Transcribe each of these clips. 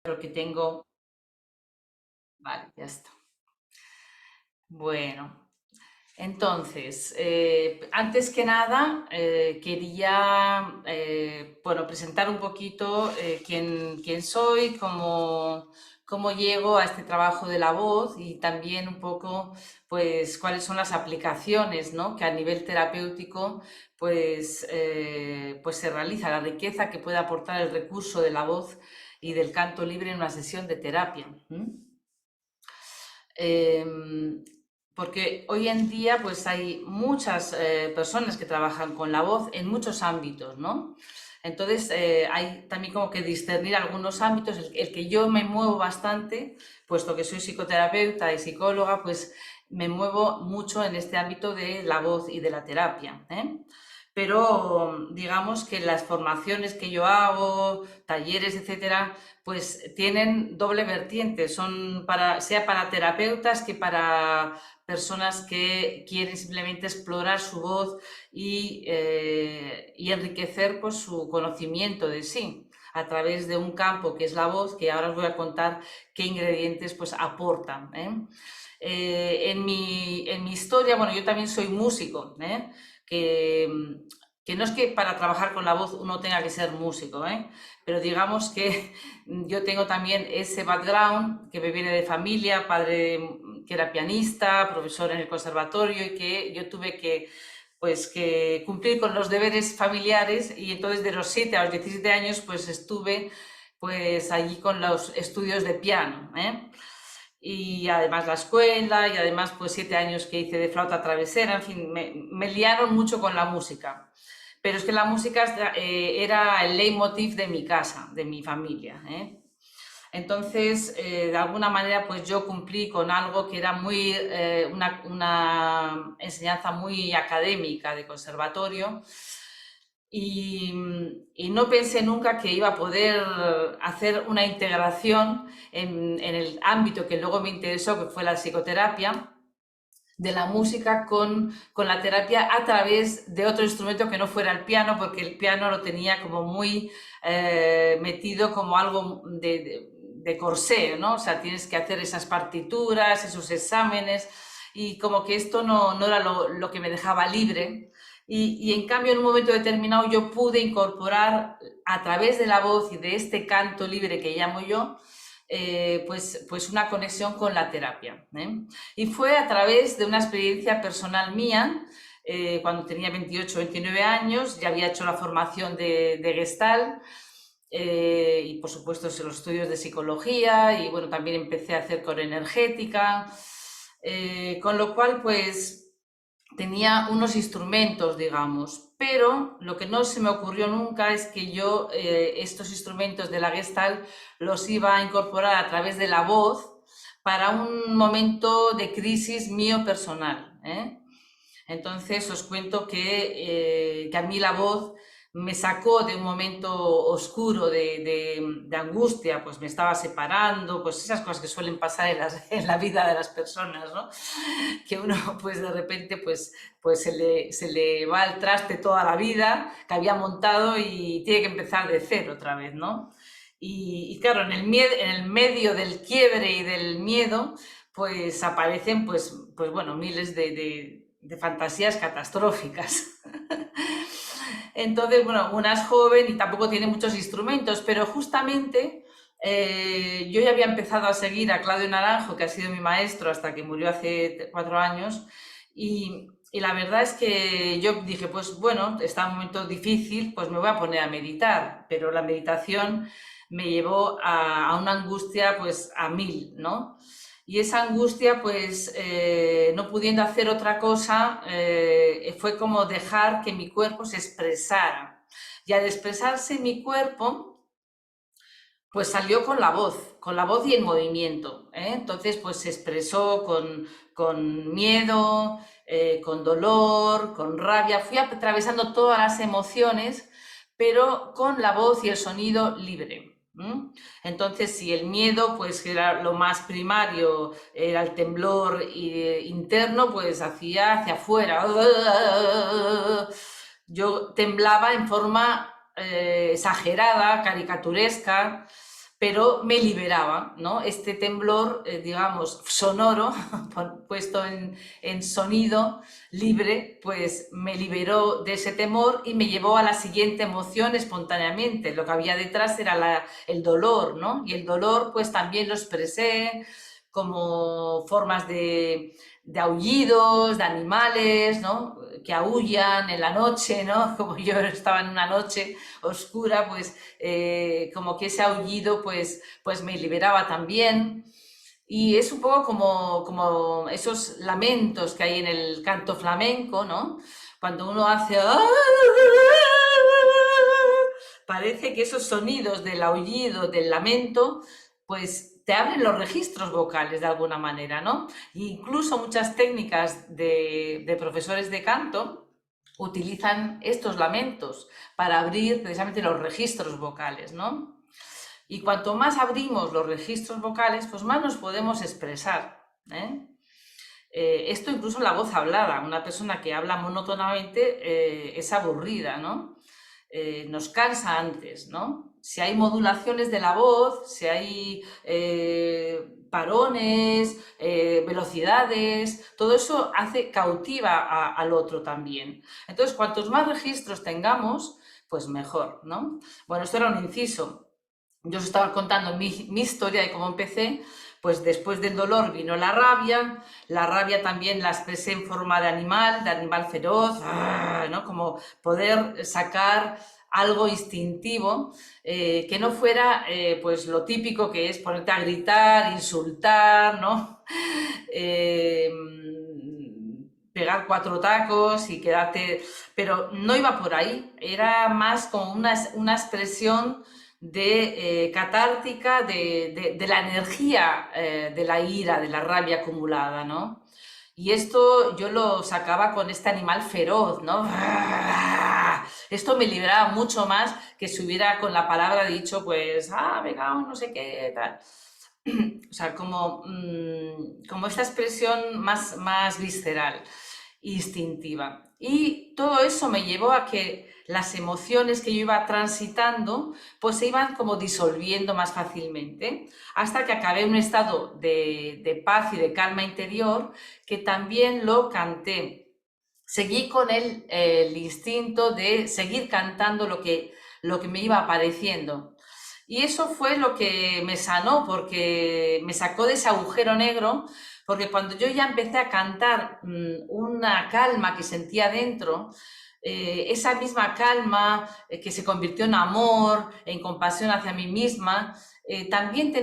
Creo que tengo... Vale, ya está. Bueno, entonces, antes que nada, quería, bueno, presentar un poquito quién soy, cómo llego a este trabajo de la voz y también un poco, pues, cuáles son las aplicaciones, ¿no? Que a nivel terapéutico, pues se realiza, la riqueza que puede aportar el recurso de la voz y del canto libre en una sesión de terapia. Em, Porque hoy en día pues hay muchas personas que trabajan con la voz en muchos ámbitos, ¿no? Entonces hay también como que discernir algunos ámbitos, el que yo me muevo bastante, puesto que soy psicoterapeuta y psicóloga, pues me muevo mucho en este ámbito de la voz y de la terapia, ¿eh? Pero digamos que las formaciones que yo hago, talleres, etcétera, pues tienen doble vertiente, son sea para terapeutas que para personas que quieren simplemente explorar su voz y enriquecer pues, su conocimiento de sí a través de un campo que es la voz, que ahora os voy a contar qué ingredientes pues, aportan. En mi historia, bueno, yo también soy músico, que, que no es que para trabajar con la voz uno tenga que ser músico, pero digamos que yo tengo también ese background que me viene de familia, padre que era pianista, profesor en el conservatorio y que yo tuve que cumplir con los deberes familiares y entonces de los 7 a los 17 años pues estuve pues allí con los estudios de piano, y además la escuela y además pues 7 años que hice de flauta travesera, en fin, me liaron mucho con la música. Pero es que la música era el leitmotiv de mi casa, de mi familia, Entonces, de alguna manera, pues yo cumplí con algo que era una enseñanza muy académica de conservatorio y, y no pensé nunca que iba a poder hacer una integración en el ámbito que luego me interesó, que fue la psicoterapia, de la música con la terapia a través de otro instrumento que no fuera el piano, porque el piano lo tenía como muy metido como algo de corsé, ¿no? O sea, tienes que hacer esas partituras, esos exámenes, y como que esto no era lo que me dejaba libre. Y en cambio, en un momento determinado, yo pude incorporar a través de la voz y de este canto libre que llamo yo, pues una conexión con la terapia. Y fue a través de una experiencia personal mía, cuando tenía 28 o 29 años, ya había hecho la formación de Gestalt, y por supuesto los estudios de psicología y bueno, también empecé a hacer corenergética, con lo cual pues tenía unos instrumentos, digamos, pero lo que no se me ocurrió nunca es que yo estos instrumentos de la Gestalt los iba a incorporar a través de la voz para un momento de crisis mío personal, Entonces os cuento que a mí la voz me sacó de un momento oscuro de angustia, pues me estaba separando, pues esas cosas que suelen pasar en la vida de las personas, ¿no? Que uno pues de repente pues se le va al traste toda la vida que había montado y tiene que empezar de cero otra vez, ¿no? Y claro, en el medio del quiebre y del miedo, pues aparecen pues bueno, miles de fantasías catastróficas. Entonces, bueno, una es joven y tampoco tiene muchos instrumentos, pero justamente yo ya había empezado a seguir a Claudio Naranjo, que ha sido mi maestro hasta que murió hace 4 años, y la verdad es que yo dije, pues bueno, está un momento difícil, pues me voy a poner a meditar, pero la meditación me llevó a una angustia pues a mil, ¿no? Y esa angustia, pues no pudiendo hacer otra cosa, fue como dejar que mi cuerpo se expresara. Y al expresarse mi cuerpo, pues salió con la voz y el movimiento, Entonces, pues se expresó con miedo, con dolor, con rabia. Fui atravesando todas las emociones, pero con la voz y el sonido libre. Entonces, si el miedo, pues era lo más primario, era el temblor interno, pues hacía hacia afuera. Yo temblaba en forma exagerada, caricaturesca, pero me liberaba, ¿no? Este temblor, digamos, sonoro, puesto en sonido libre, pues me liberó de ese temor y me llevó a la siguiente emoción espontáneamente. Lo que había detrás era el dolor, ¿no? Y el dolor, pues también lo expresé como formas de aullidos, de animales, ¿no? Que aúllan en la noche, ¿no? Como yo estaba en una noche oscura, pues como que ese aullido pues me liberaba también. Y es un poco como esos lamentos que hay en el canto flamenco, ¿no? Cuando uno hace... Parece que esos sonidos del aullido, del lamento, pues te abren los registros vocales de alguna manera, ¿no? E incluso muchas técnicas de profesores de canto utilizan estos lamentos para abrir precisamente los registros vocales, ¿no? Y cuanto más abrimos los registros vocales, pues más nos podemos expresar, ¿eh? Esto incluso la voz hablada, una persona que habla monótonamente es aburrida, ¿no? Nos cansa antes, ¿no? Si hay modulaciones de la voz, si hay parones, velocidades, todo eso cautiva al otro también. Entonces, cuantos más registros tengamos, pues mejor, ¿no? Bueno, esto era un inciso. Yo os estaba contando mi historia de cómo empecé, pues después del dolor vino la rabia también la expresé en forma de animal feroz, ¿no? Como poder sacar algo instintivo, que no fuera pues lo típico que es ponerte a gritar, insultar, ¿no? Eh, pegar 4 tacos y quedarte... Pero no iba por ahí, era más como una expresión catártica de la energía de la ira, de la rabia acumulada, ¿no? Y esto yo lo sacaba con este animal feroz, ¿no? Esto me liberaba mucho más que si hubiera con la palabra dicho, pues, venga, no sé qué, tal. O sea, como esta expresión más visceral, instintiva. Y todo eso me llevó a que las emociones que yo iba transitando pues se iban como disolviendo más fácilmente, hasta que acabé en un estado de paz y de calma interior que también lo canté. Seguí con el instinto de seguir cantando lo que me iba apareciendo. Y eso fue lo que me sanó, porque me sacó de ese agujero negro, porque cuando yo ya empecé a cantar una calma que sentía dentro, esa misma calma que se convirtió en amor, en compasión hacia mí misma, también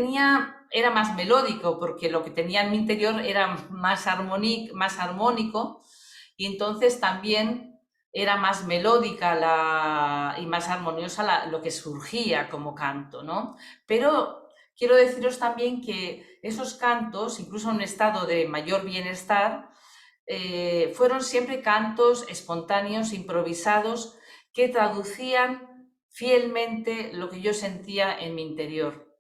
era más melódico, porque lo que tenía en mi interior era más armónico, y entonces también era más melódica y más armoniosa lo que surgía como canto, ¿no? Pero quiero deciros también que esos cantos, incluso en un estado de mayor bienestar, fueron siempre cantos espontáneos, improvisados, que traducían fielmente lo que yo sentía en mi interior.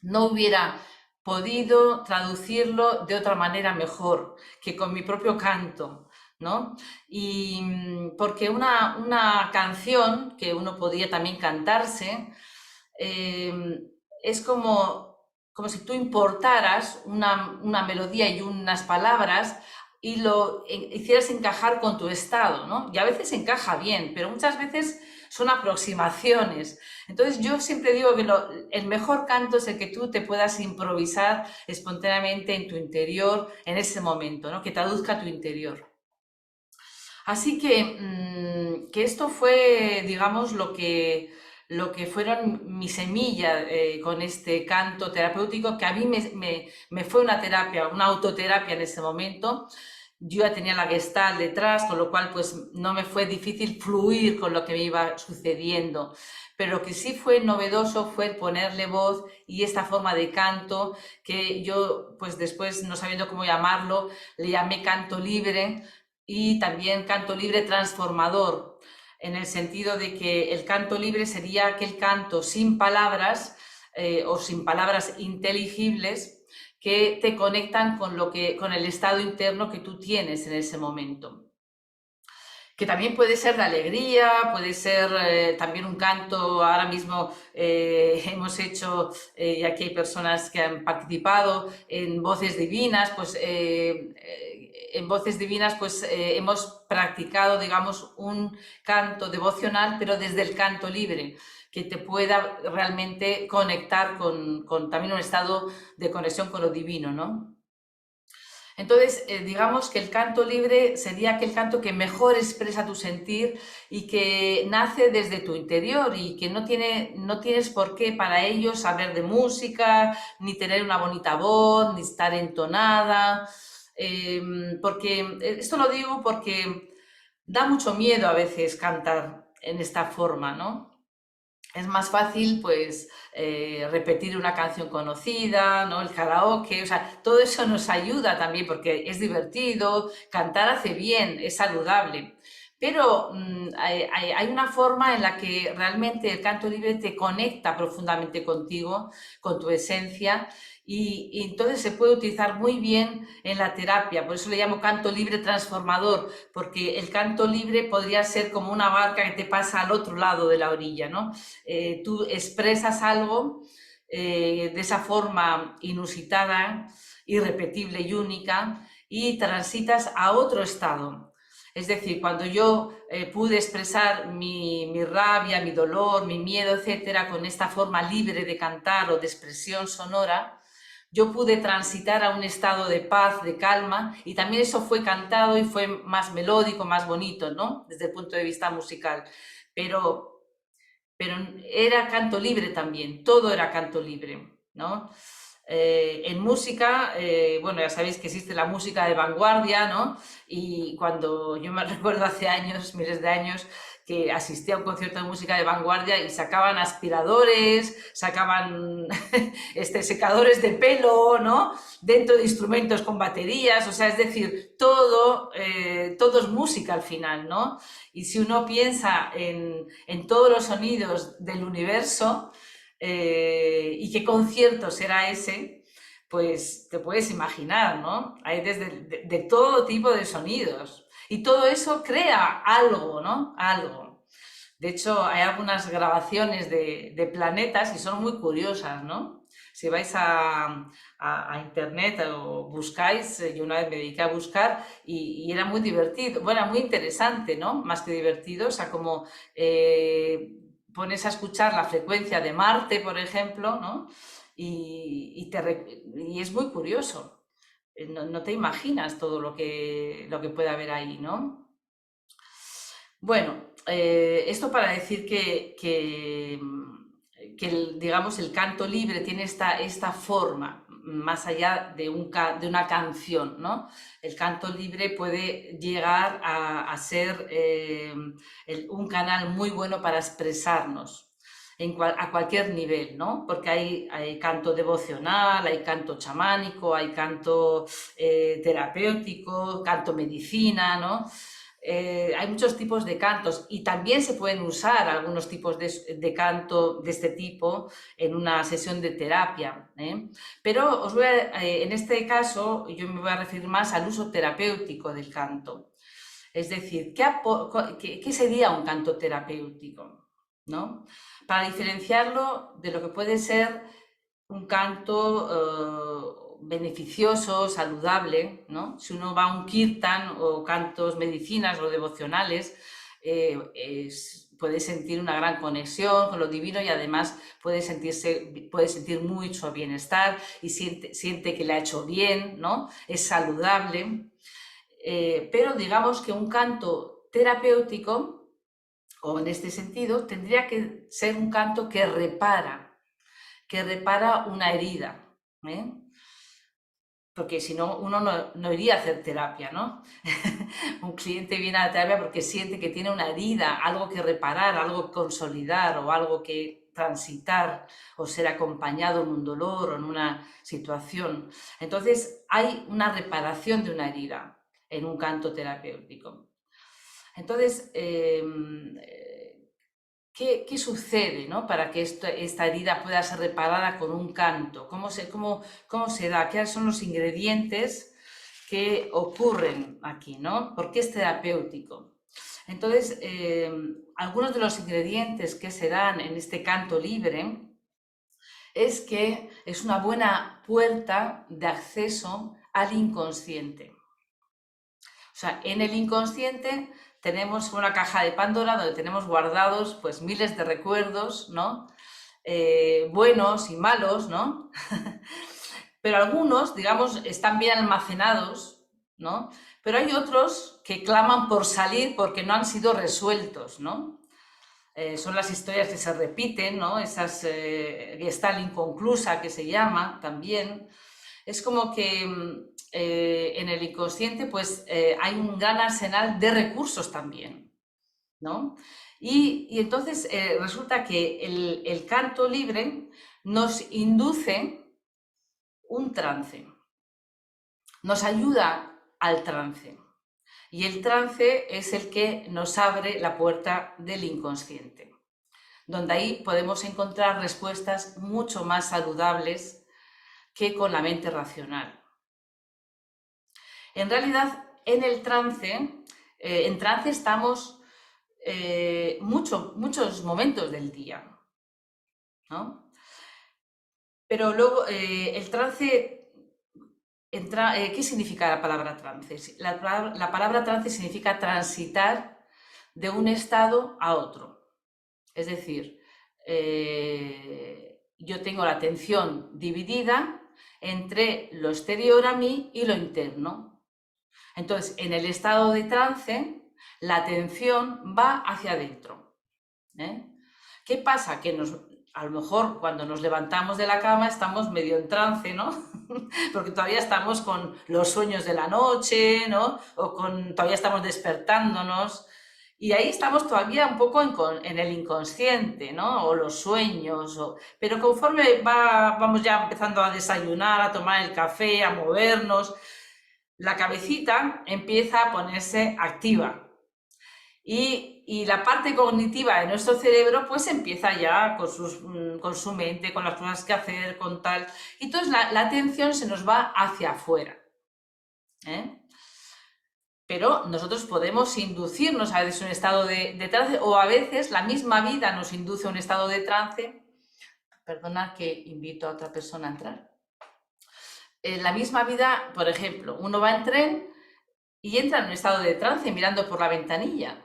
No hubiera podido traducirlo de otra manera mejor que con mi propio canto, ¿no? Y porque una canción que uno podía también cantarse, es como si tú importaras una melodía y unas palabras y lo hicieras encajar con tu estado, ¿no? Y a veces encaja bien, pero muchas veces son aproximaciones. Entonces yo siempre digo que el mejor canto es el que tú te puedas improvisar espontáneamente en tu interior en ese momento, ¿no? Que traduzca tu interior. Así que esto fue, digamos, lo que fueron mi semilla con este canto terapéutico, que a mí me fue una terapia, una autoterapia en ese momento. Yo ya tenía la Gestalt detrás, con lo cual pues no me fue difícil fluir con lo que me iba sucediendo. Pero lo que sí fue novedoso fue ponerle voz y esta forma de canto que yo pues después, no sabiendo cómo llamarlo, le llamé canto libre, y también canto libre transformador, en el sentido de que el canto libre sería aquel canto sin palabras o sin palabras inteligibles que te conectan con el estado interno que tú tienes en ese momento. que también puede ser de alegría, puede ser también un canto. Ahora mismo hemos hecho, y aquí hay personas que han participado en Voces Divinas, pues en Voces Divinas pues hemos practicado, digamos, un canto devocional, pero desde el canto libre, que te pueda realmente conectar con también un estado de conexión con lo divino, ¿no? Entonces, digamos que el canto libre sería aquel canto que mejor expresa tu sentir y que nace desde tu interior y que no tienes por qué para ello saber de música, ni tener una bonita voz, ni estar entonada, porque esto lo digo porque da mucho miedo a veces cantar en esta forma, ¿no? Es más fácil, pues, repetir una canción conocida, ¿no? El karaoke, o sea, todo eso nos ayuda también porque es divertido, cantar hace bien, es saludable. Pero hay una forma en la que realmente el canto libre te conecta profundamente contigo, con tu esencia, y entonces se puede utilizar muy bien en la terapia. Por eso le llamo canto libre transformador, porque el canto libre podría ser como una barca que te pasa al otro lado de la orilla, ¿no? Tú expresas algo de esa forma inusitada, irrepetible y única, y transitas a otro estado. Es decir, cuando yo pude expresar mi rabia, mi dolor, mi miedo, etcétera, con esta forma libre de cantar o de expresión sonora, yo pude transitar a un estado de paz, de calma, y también eso fue cantado y fue más melódico, más bonito, ¿no? Desde el punto de vista musical. Pero pero era canto libre también, todo era canto libre, ¿no? En música, bueno, ya sabéis que existe la música de vanguardia, ¿no? Y cuando yo me recuerdo hace años, miles de años, que asistía a un concierto de música de vanguardia y sacaban aspiradores, sacaban secadores de pelo, ¿no? Dentro de instrumentos con baterías, o sea, es decir, todo es música al final, ¿no? Y si uno piensa en todos los sonidos del universo y qué concierto será ese, pues te puedes imaginar, ¿no? Hay de todo tipo de sonidos. Y todo eso crea algo, ¿no? Algo. De hecho, hay algunas grabaciones de planetas y son muy curiosas, ¿no? Si vais a internet o buscáis, yo una vez me dediqué a buscar y era muy divertido, bueno, muy interesante, ¿no? Más que divertido, o sea, como pones a escuchar la frecuencia de Marte, por ejemplo, ¿no? Y es muy curioso. No te imaginas todo lo que puede haber ahí, ¿no? Bueno, esto para decir que digamos, el canto libre tiene esta forma, más allá de una canción, ¿no? El canto libre puede llegar a ser un canal muy bueno para expresarnos. A cualquier nivel, ¿no? Porque hay canto devocional, hay canto chamánico, hay canto terapéutico, canto medicina, ¿no? Hay muchos tipos de cantos y también se pueden usar algunos tipos de canto de este tipo en una sesión de terapia, ¿eh? Pero en este caso yo me voy a referir más al uso terapéutico del canto. Es decir, ¿qué sería un canto terapéutico? ¿No? Para diferenciarlo de lo que puede ser un canto beneficioso, saludable, ¿no? Si uno va a un kirtan o cantos medicinas o devocionales, puede sentir una gran conexión con lo divino y además puede sentir mucho bienestar y siente que le ha hecho bien, ¿no? Es saludable. Pero digamos que un canto terapéutico, o en este sentido, tendría que ser un canto que repara una herida, ¿eh? Porque si no, uno no iría a hacer terapia, ¿no? Un cliente viene a la terapia porque siente que tiene una herida, algo que reparar, algo que consolidar o algo que transitar o ser acompañado en un dolor o en una situación. Entonces, hay una reparación de una herida en un canto terapéutico. Entonces, ¿qué sucede, ¿no? Para que esta herida pueda ser reparada con un canto? ¿Cómo se da? ¿Qué son los ingredientes que ocurren aquí, ¿no? ¿Por qué es terapéutico? Entonces, algunos de los ingredientes que se dan en este canto libre es que es una buena puerta de acceso al inconsciente. O sea, en el inconsciente tenemos una caja de Pandora donde tenemos guardados pues miles de recuerdos, ¿no? Buenos y malos, ¿no? Pero algunos, digamos, están bien almacenados, ¿no? Pero hay otros que claman por salir porque no han sido resueltos, ¿no? Son las historias que se repiten, ¿no? Esas Gestalt inconclusa que se llama también. Es como que en el inconsciente pues hay un gran arsenal de recursos también, ¿no? Y entonces resulta que el canto libre nos induce un trance, nos ayuda al trance. Y el trance es el que nos abre la puerta del inconsciente, donde ahí podemos encontrar respuestas mucho más saludables que con la mente racional. En realidad, en trance estamos muchos momentos del día, ¿no? Pero luego el trance ¿qué significa la palabra trance? La palabra trance significa transitar de un estado a otro. Es decir, yo tengo la atención dividida entre lo exterior a mí y lo interno. Entonces, en el estado de trance, la atención va hacia adentro. ¿Qué pasa? Que a lo mejor cuando nos levantamos de la cama estamos medio en trance, ¿no? Porque todavía estamos con los sueños de la noche, ¿no? O todavía estamos despertándonos. Y ahí estamos todavía un poco en el inconsciente, ¿no? O los sueños. Pero conforme vamos ya empezando a desayunar, a tomar el café, a movernos, la cabecita empieza a ponerse activa. Y la parte cognitiva de nuestro cerebro pues empieza ya con su mente, con las cosas que hacer, con tal. Y entonces la atención se nos va hacia afuera. Pero nosotros podemos inducirnos a veces un estado de trance, o a veces la misma vida nos induce a un estado de trance. Perdona que invito a otra persona a entrar. En la misma vida, por ejemplo, uno va en tren y entra en un estado de trance mirando por la ventanilla.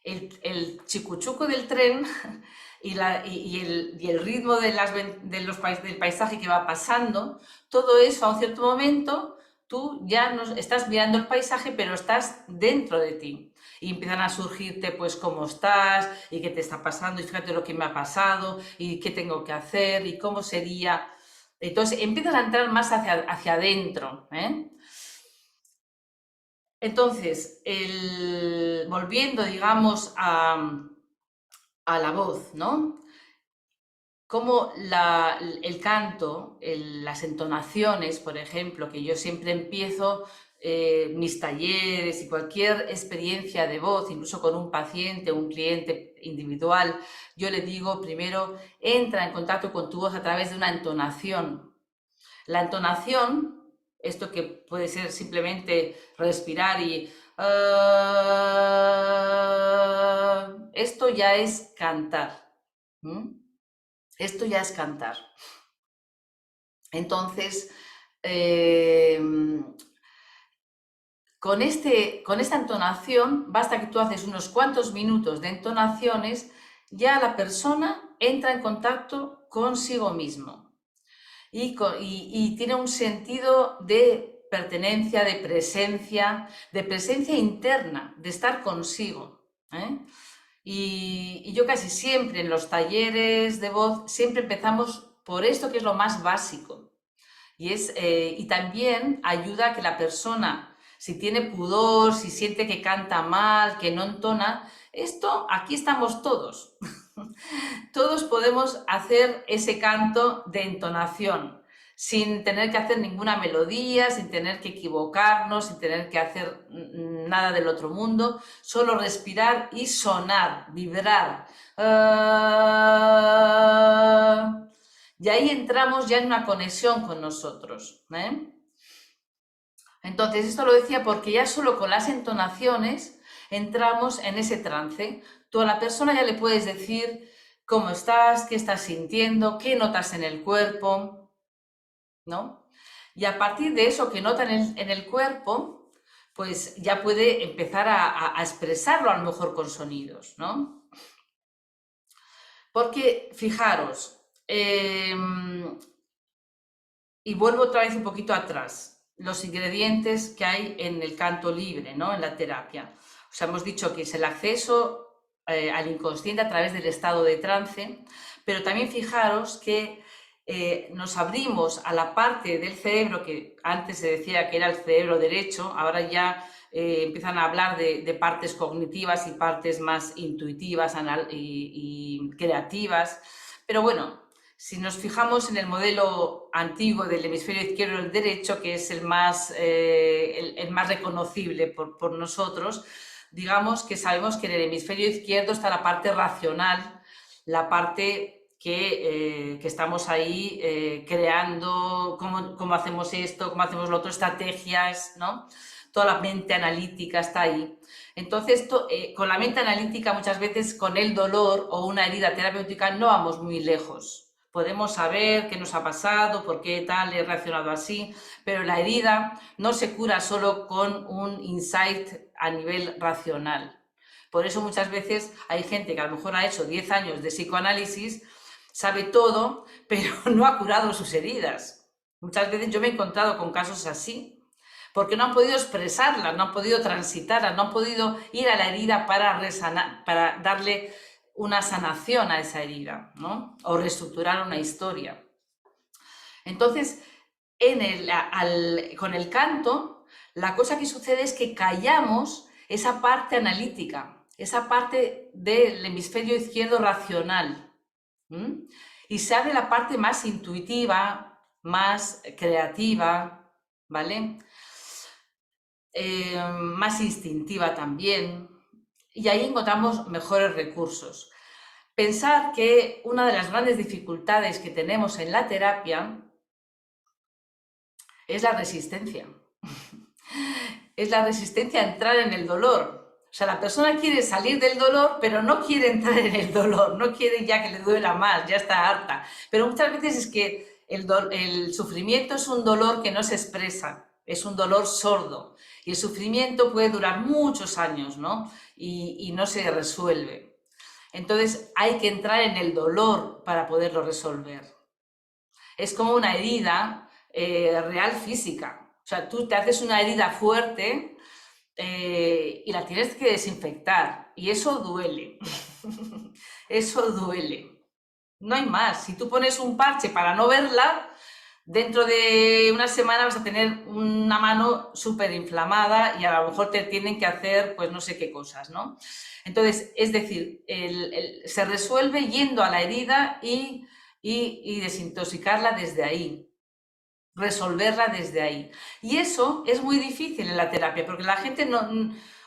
El chicuchuco del tren y el ritmo del paisaje que va pasando, todo eso a un cierto momento tú ya no estás mirando el paisaje, pero estás dentro de ti. Y empiezan a surgirte pues cómo estás y qué te está pasando y fíjate lo que me ha pasado y qué tengo que hacer y cómo sería. Entonces empiezas a entrar más hacia adentro, ¿eh? Entonces, volviendo, digamos, a la voz, ¿no? Como el canto, las entonaciones, por ejemplo, que yo siempre empiezo mis talleres y cualquier experiencia de voz, incluso con un paciente o un cliente individual, yo le digo primero, entra en contacto con tu voz a través de una entonación. La entonación, esto que puede ser simplemente respirar y esto ya es cantar. Esto ya es cantar. Entonces, con esta entonación, basta que tú haces unos cuantos minutos de entonaciones, ya la persona entra en contacto consigo mismo y tiene un sentido de pertenencia, de presencia interna, de estar consigo. Y yo casi siempre en los talleres de voz, siempre empezamos por esto que es lo más básico. Y también ayuda a que la persona, si tiene pudor, si siente que canta mal, que no entona, aquí estamos todos. Todos podemos hacer ese canto de entonación, sin tener que hacer ninguna melodía, sin tener que equivocarnos, sin tener que hacer nada del otro mundo, solo respirar y sonar, vibrar. Y ahí entramos ya en una conexión con nosotros. Entonces, esto lo decía porque ya solo con las entonaciones entramos en ese trance. Tú a la persona ya le puedes decir cómo estás, qué estás sintiendo, qué notas en el cuerpo, ¿no? Y a partir de eso que nota en el cuerpo, pues ya puede empezar a expresarlo a lo mejor con sonidos, ¿no? Porque, fijaros, y vuelvo otra vez un poquito atrás, los ingredientes que hay en el canto libre, ¿no? En la terapia. O sea, hemos dicho que es el acceso al inconsciente a través del estado de trance, pero también fijaros que nos abrimos a la parte del cerebro que antes se decía que era el cerebro derecho, ahora ya empiezan a hablar de partes cognitivas y partes más intuitivas y creativas, pero bueno, si nos fijamos en el modelo antiguo del hemisferio izquierdo y el derecho, que es el más reconocible por nosotros, digamos que sabemos que en el hemisferio izquierdo está la parte racional, la parte que estamos ahí creando, cómo hacemos esto, cómo hacemos lo otro, estrategias, ¿no? Toda la mente analítica está ahí. Entonces, con la mente analítica muchas veces con el dolor o una herida terapéutica no vamos muy lejos. Podemos saber qué nos ha pasado, por qué tal, he reaccionado así, pero la herida no se cura solo con un insight a nivel racional. Por eso muchas veces hay gente que a lo mejor ha hecho 10 años de psicoanálisis, sabe todo, pero no ha curado sus heridas. Muchas veces yo me he encontrado con casos así, porque no han podido expresarlas, no han podido transitarlas, no han podido ir a la herida para darle una sanación a esa herida, ¿no? O reestructurar una historia. Entonces, con el canto, la cosa que sucede es que callamos esa parte analítica, esa parte del hemisferio izquierdo racional, ¿m? Y se abre la parte más intuitiva, más creativa, ¿vale? Más instintiva también, y ahí encontramos mejores recursos. Pensar que una de las grandes dificultades que tenemos en la terapia es la resistencia. Es la resistencia a entrar en el dolor. O sea, la persona quiere salir del dolor, pero no quiere entrar en el dolor, no quiere ya que le duela más, ya está harta. Pero muchas veces es que el sufrimiento es un dolor que no se expresa, es un dolor sordo. Y el sufrimiento puede durar muchos años, ¿no? Y no se resuelve. Entonces hay que entrar en el dolor para poderlo resolver. Es como una herida real física. O sea, tú te haces una herida fuerte y la tienes que desinfectar. Y eso duele. Eso duele. No hay más. Si tú pones un parche para no verla, dentro de una semana vas a tener una mano súper inflamada y a lo mejor te tienen que hacer pues no sé qué cosas, ¿no? Entonces, es decir, se resuelve yendo a la herida y desintoxicarla desde ahí, resolverla desde ahí. Y eso es muy difícil en la terapia, porque la gente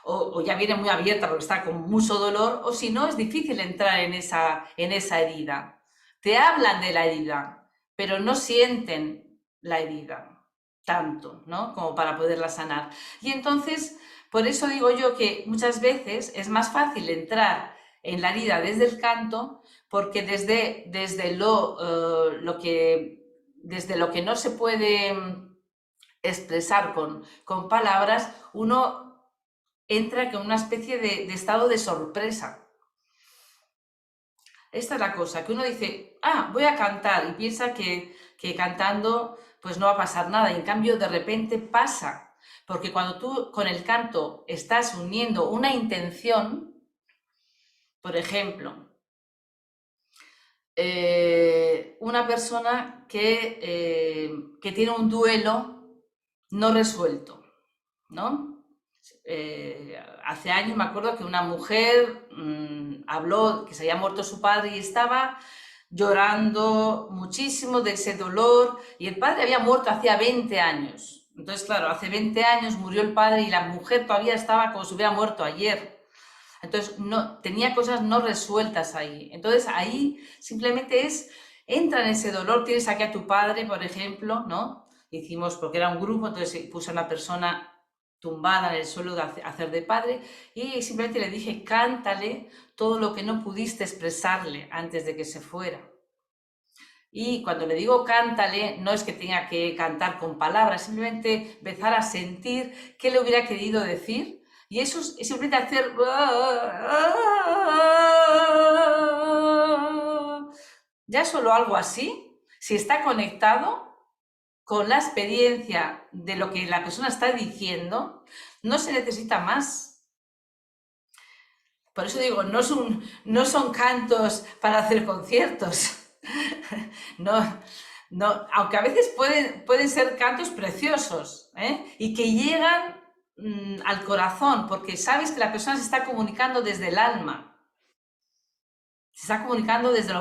o ya viene muy abierta porque está con mucho dolor, o si no, es difícil entrar en esa herida. Te hablan de la herida, pero no sienten la herida tanto, ¿no? Como para poderla sanar. Y entonces, por eso digo yo que muchas veces es más fácil entrar en la herida desde el canto, porque desde lo que no se puede expresar con palabras, uno entra con una especie de estado de sorpresa. Esta es la cosa, que uno dice, voy a cantar y piensa que cantando pues no va a pasar nada y en cambio de repente pasa, porque cuando tú con el canto estás uniendo una intención, por ejemplo, una persona que tiene un duelo no resuelto, ¿no? Hace años me acuerdo que una mujer habló que se había muerto su padre y estaba llorando muchísimo de ese dolor y el padre había muerto hacía 20 años. Entonces, claro, hace 20 años murió el padre y la mujer todavía estaba como si hubiera muerto ayer. Entonces, no, tenía cosas no resueltas ahí. Entonces, ahí simplemente entra en ese dolor, tienes aquí a tu padre, por ejemplo, ¿no? hicimos, porque era un grupo, entonces puse a una persona tumbada en el suelo de hacer de padre y simplemente le dije, cántale todo lo que no pudiste expresarle antes de que se fuera. Y cuando le digo cántale, no es que tenga que cantar con palabras, simplemente empezar a sentir qué le hubiera querido decir. Y eso es simplemente hacer... Ya solo algo así, si está conectado con la experiencia de lo que la persona está diciendo, no se necesita más. Por eso digo, no son cantos para hacer conciertos. No, no, aunque a veces pueden ser cantos preciosos, ¿eh? Y que llegan al corazón, porque sabes que la persona se está comunicando desde el alma, se está comunicando desde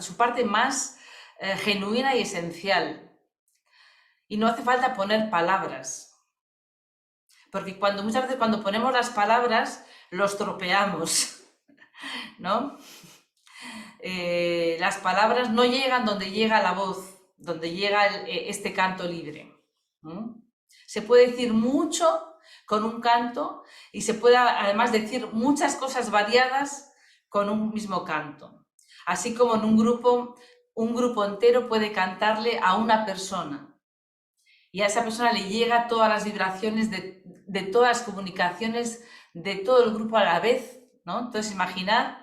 su parte más genuina y esencial. Y no hace falta poner palabras, porque muchas veces cuando ponemos las palabras los tropeamos, ¿no? Las palabras no llegan donde llega la voz, donde llega este canto libre. Se puede decir mucho con un canto y se puede además decir muchas cosas variadas con un mismo canto. Así como en un grupo entero puede cantarle a una persona y a esa persona le llega todas las vibraciones de todas las comunicaciones de todo el grupo a la vez, ¿no? Entonces imaginad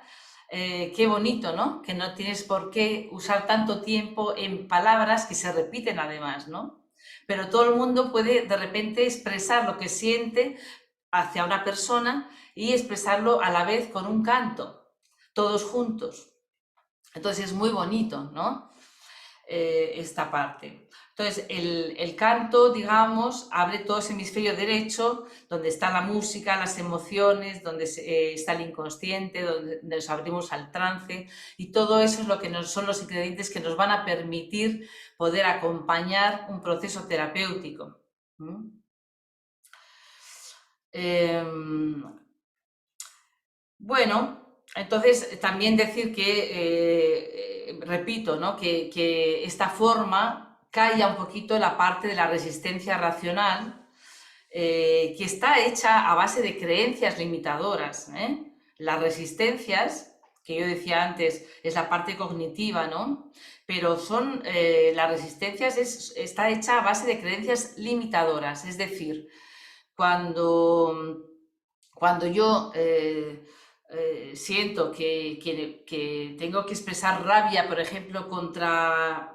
qué bonito, ¿no? Que no tienes por qué usar tanto tiempo en palabras que se repiten además, ¿no? Pero todo el mundo puede de repente expresar lo que siente hacia una persona y expresarlo a la vez con un canto, todos juntos. Entonces es muy bonito, ¿no? Esta parte. Entonces, el canto, digamos, abre todo ese hemisferio derecho, donde está la música, las emociones, donde está el inconsciente, donde nos abrimos al trance, y todo eso es lo que son los ingredientes que nos van a permitir poder acompañar un proceso terapéutico. Bueno, entonces también decir que, repito, ¿no? que esta forma calla un poquito la parte de la resistencia racional, que está hecha a base de creencias limitadoras, ¿eh? Las resistencias, que yo decía antes, es la parte cognitiva, ¿no? Pero las resistencias está hecha a base de creencias limitadoras, es decir, cuando yo siento que tengo que expresar rabia, por ejemplo, contra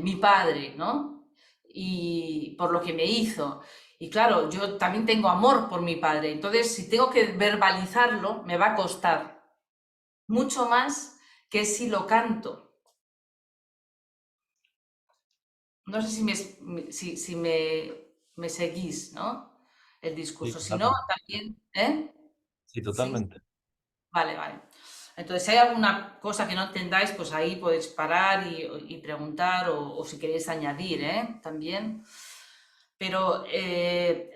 mi padre, ¿no? Y por lo que me hizo. Y claro, yo también tengo amor por mi padre. Entonces, si tengo que verbalizarlo, me va a costar mucho más que si lo canto. No sé si me seguís, ¿no? El Sí, discurso. Si no, totalmente. también, ¿eh? Sí, Sí. totalmente. Vale, vale. Entonces, si hay alguna cosa que no entendáis, pues ahí podéis parar y preguntar o si queréis añadir, ¿eh? También. Pero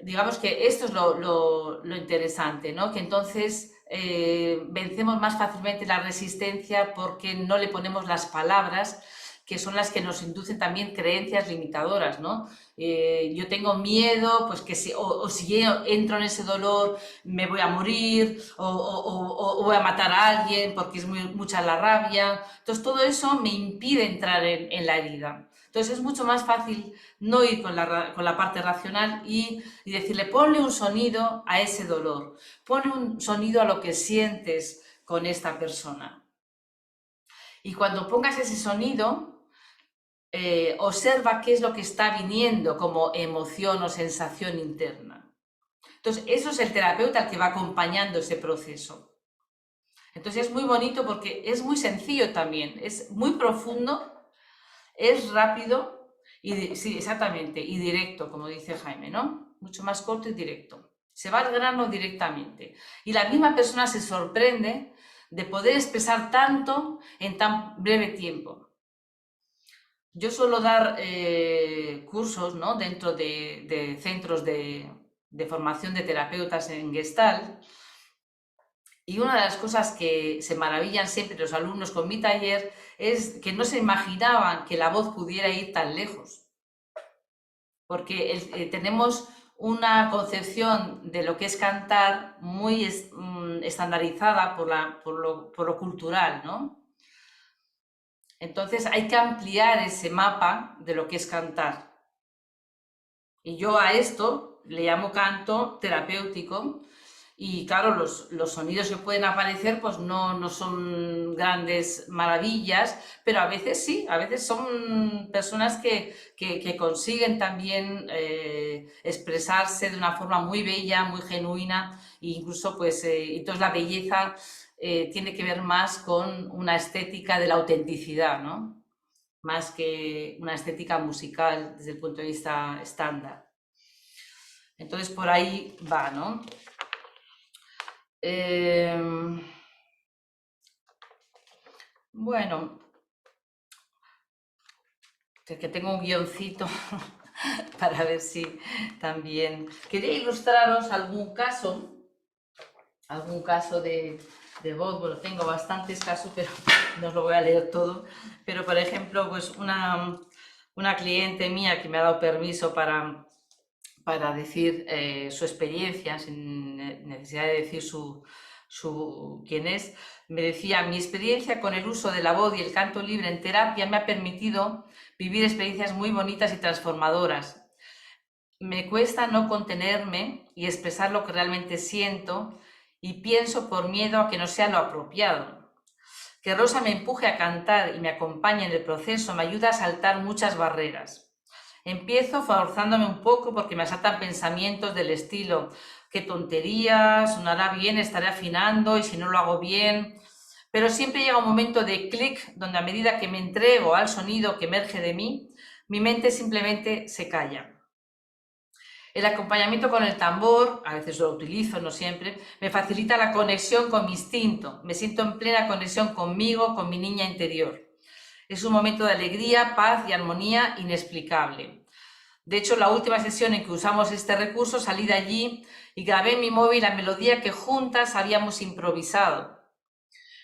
digamos que esto es lo interesante, ¿no? Que entonces vencemos más fácilmente la resistencia porque no le ponemos las palabras que son las que nos inducen también creencias limitadoras, ¿no? Yo tengo miedo, pues que o si yo entro en ese dolor me voy a morir o voy a matar a alguien porque es mucha la rabia. Entonces todo eso me impide entrar en la herida. Entonces es mucho más fácil no ir con la parte racional y decirle, ponle un sonido a ese dolor, ponle un sonido a lo que sientes con esta persona. Y cuando pongas ese sonido, observa qué es lo que está viniendo como emoción o sensación interna. Entonces, eso es el terapeuta el que va acompañando ese proceso. Entonces, es muy bonito porque es muy sencillo también, es muy profundo, es rápido y sí, exactamente, y directo, como dice Jaime, ¿no? Mucho más corto y directo. Se va al grano directamente. Y la misma persona se sorprende de poder expresar tanto en tan breve tiempo. Yo suelo dar cursos, ¿no? Dentro de centros de formación de terapeutas en Gestalt. Y una de las cosas que se maravillan siempre los alumnos con mi taller es que no se imaginaban que la voz pudiera ir tan lejos. porque tenemos una concepción de lo que es cantar muy estandarizada por lo cultural, ¿no? Entonces hay que ampliar ese mapa de lo que es cantar. Y yo a esto le llamo canto terapéutico. Y claro, los sonidos que pueden aparecer pues no son grandes maravillas, pero a veces sí, a veces son personas que consiguen también expresarse de una forma muy bella, muy genuina, e incluso pues entonces la belleza tiene que ver más con una estética de la autenticidad, ¿no? Más que una estética musical desde el punto de vista estándar. Entonces por ahí va, ¿no? Bueno, que tengo un guioncito para ver si también... Quería ilustraros algún caso de voz. Bueno, tengo bastantes casos, pero no os lo voy a leer todo. Pero, por ejemplo, pues una cliente mía que me ha dado permiso para decir su experiencia, sin necesidad de decir quién es, me decía: mi experiencia con el uso de la voz y el canto libre en terapia me ha permitido vivir experiencias muy bonitas y transformadoras. Me cuesta no contenerme y expresar lo que realmente siento y pienso por miedo a que no sea lo apropiado. Que Rosa me empuje a cantar y me acompañe en el proceso me ayuda a saltar muchas barreras. Empiezo forzándome un poco porque me asaltan pensamientos del estilo: qué tontería, sonará bien, estaré afinando y si no lo hago bien. Pero siempre llega un momento de clic donde, a medida que me entrego al sonido que emerge de mí, mi mente simplemente se calla. El acompañamiento con el tambor, a veces lo utilizo, no siempre, me facilita la conexión con mi instinto. Me siento en plena conexión conmigo, con mi niña interior. Es un momento de alegría, paz y armonía inexplicable. De hecho, la última sesión en que usamos este recurso, salí de allí y grabé en mi móvil la melodía que juntas habíamos improvisado.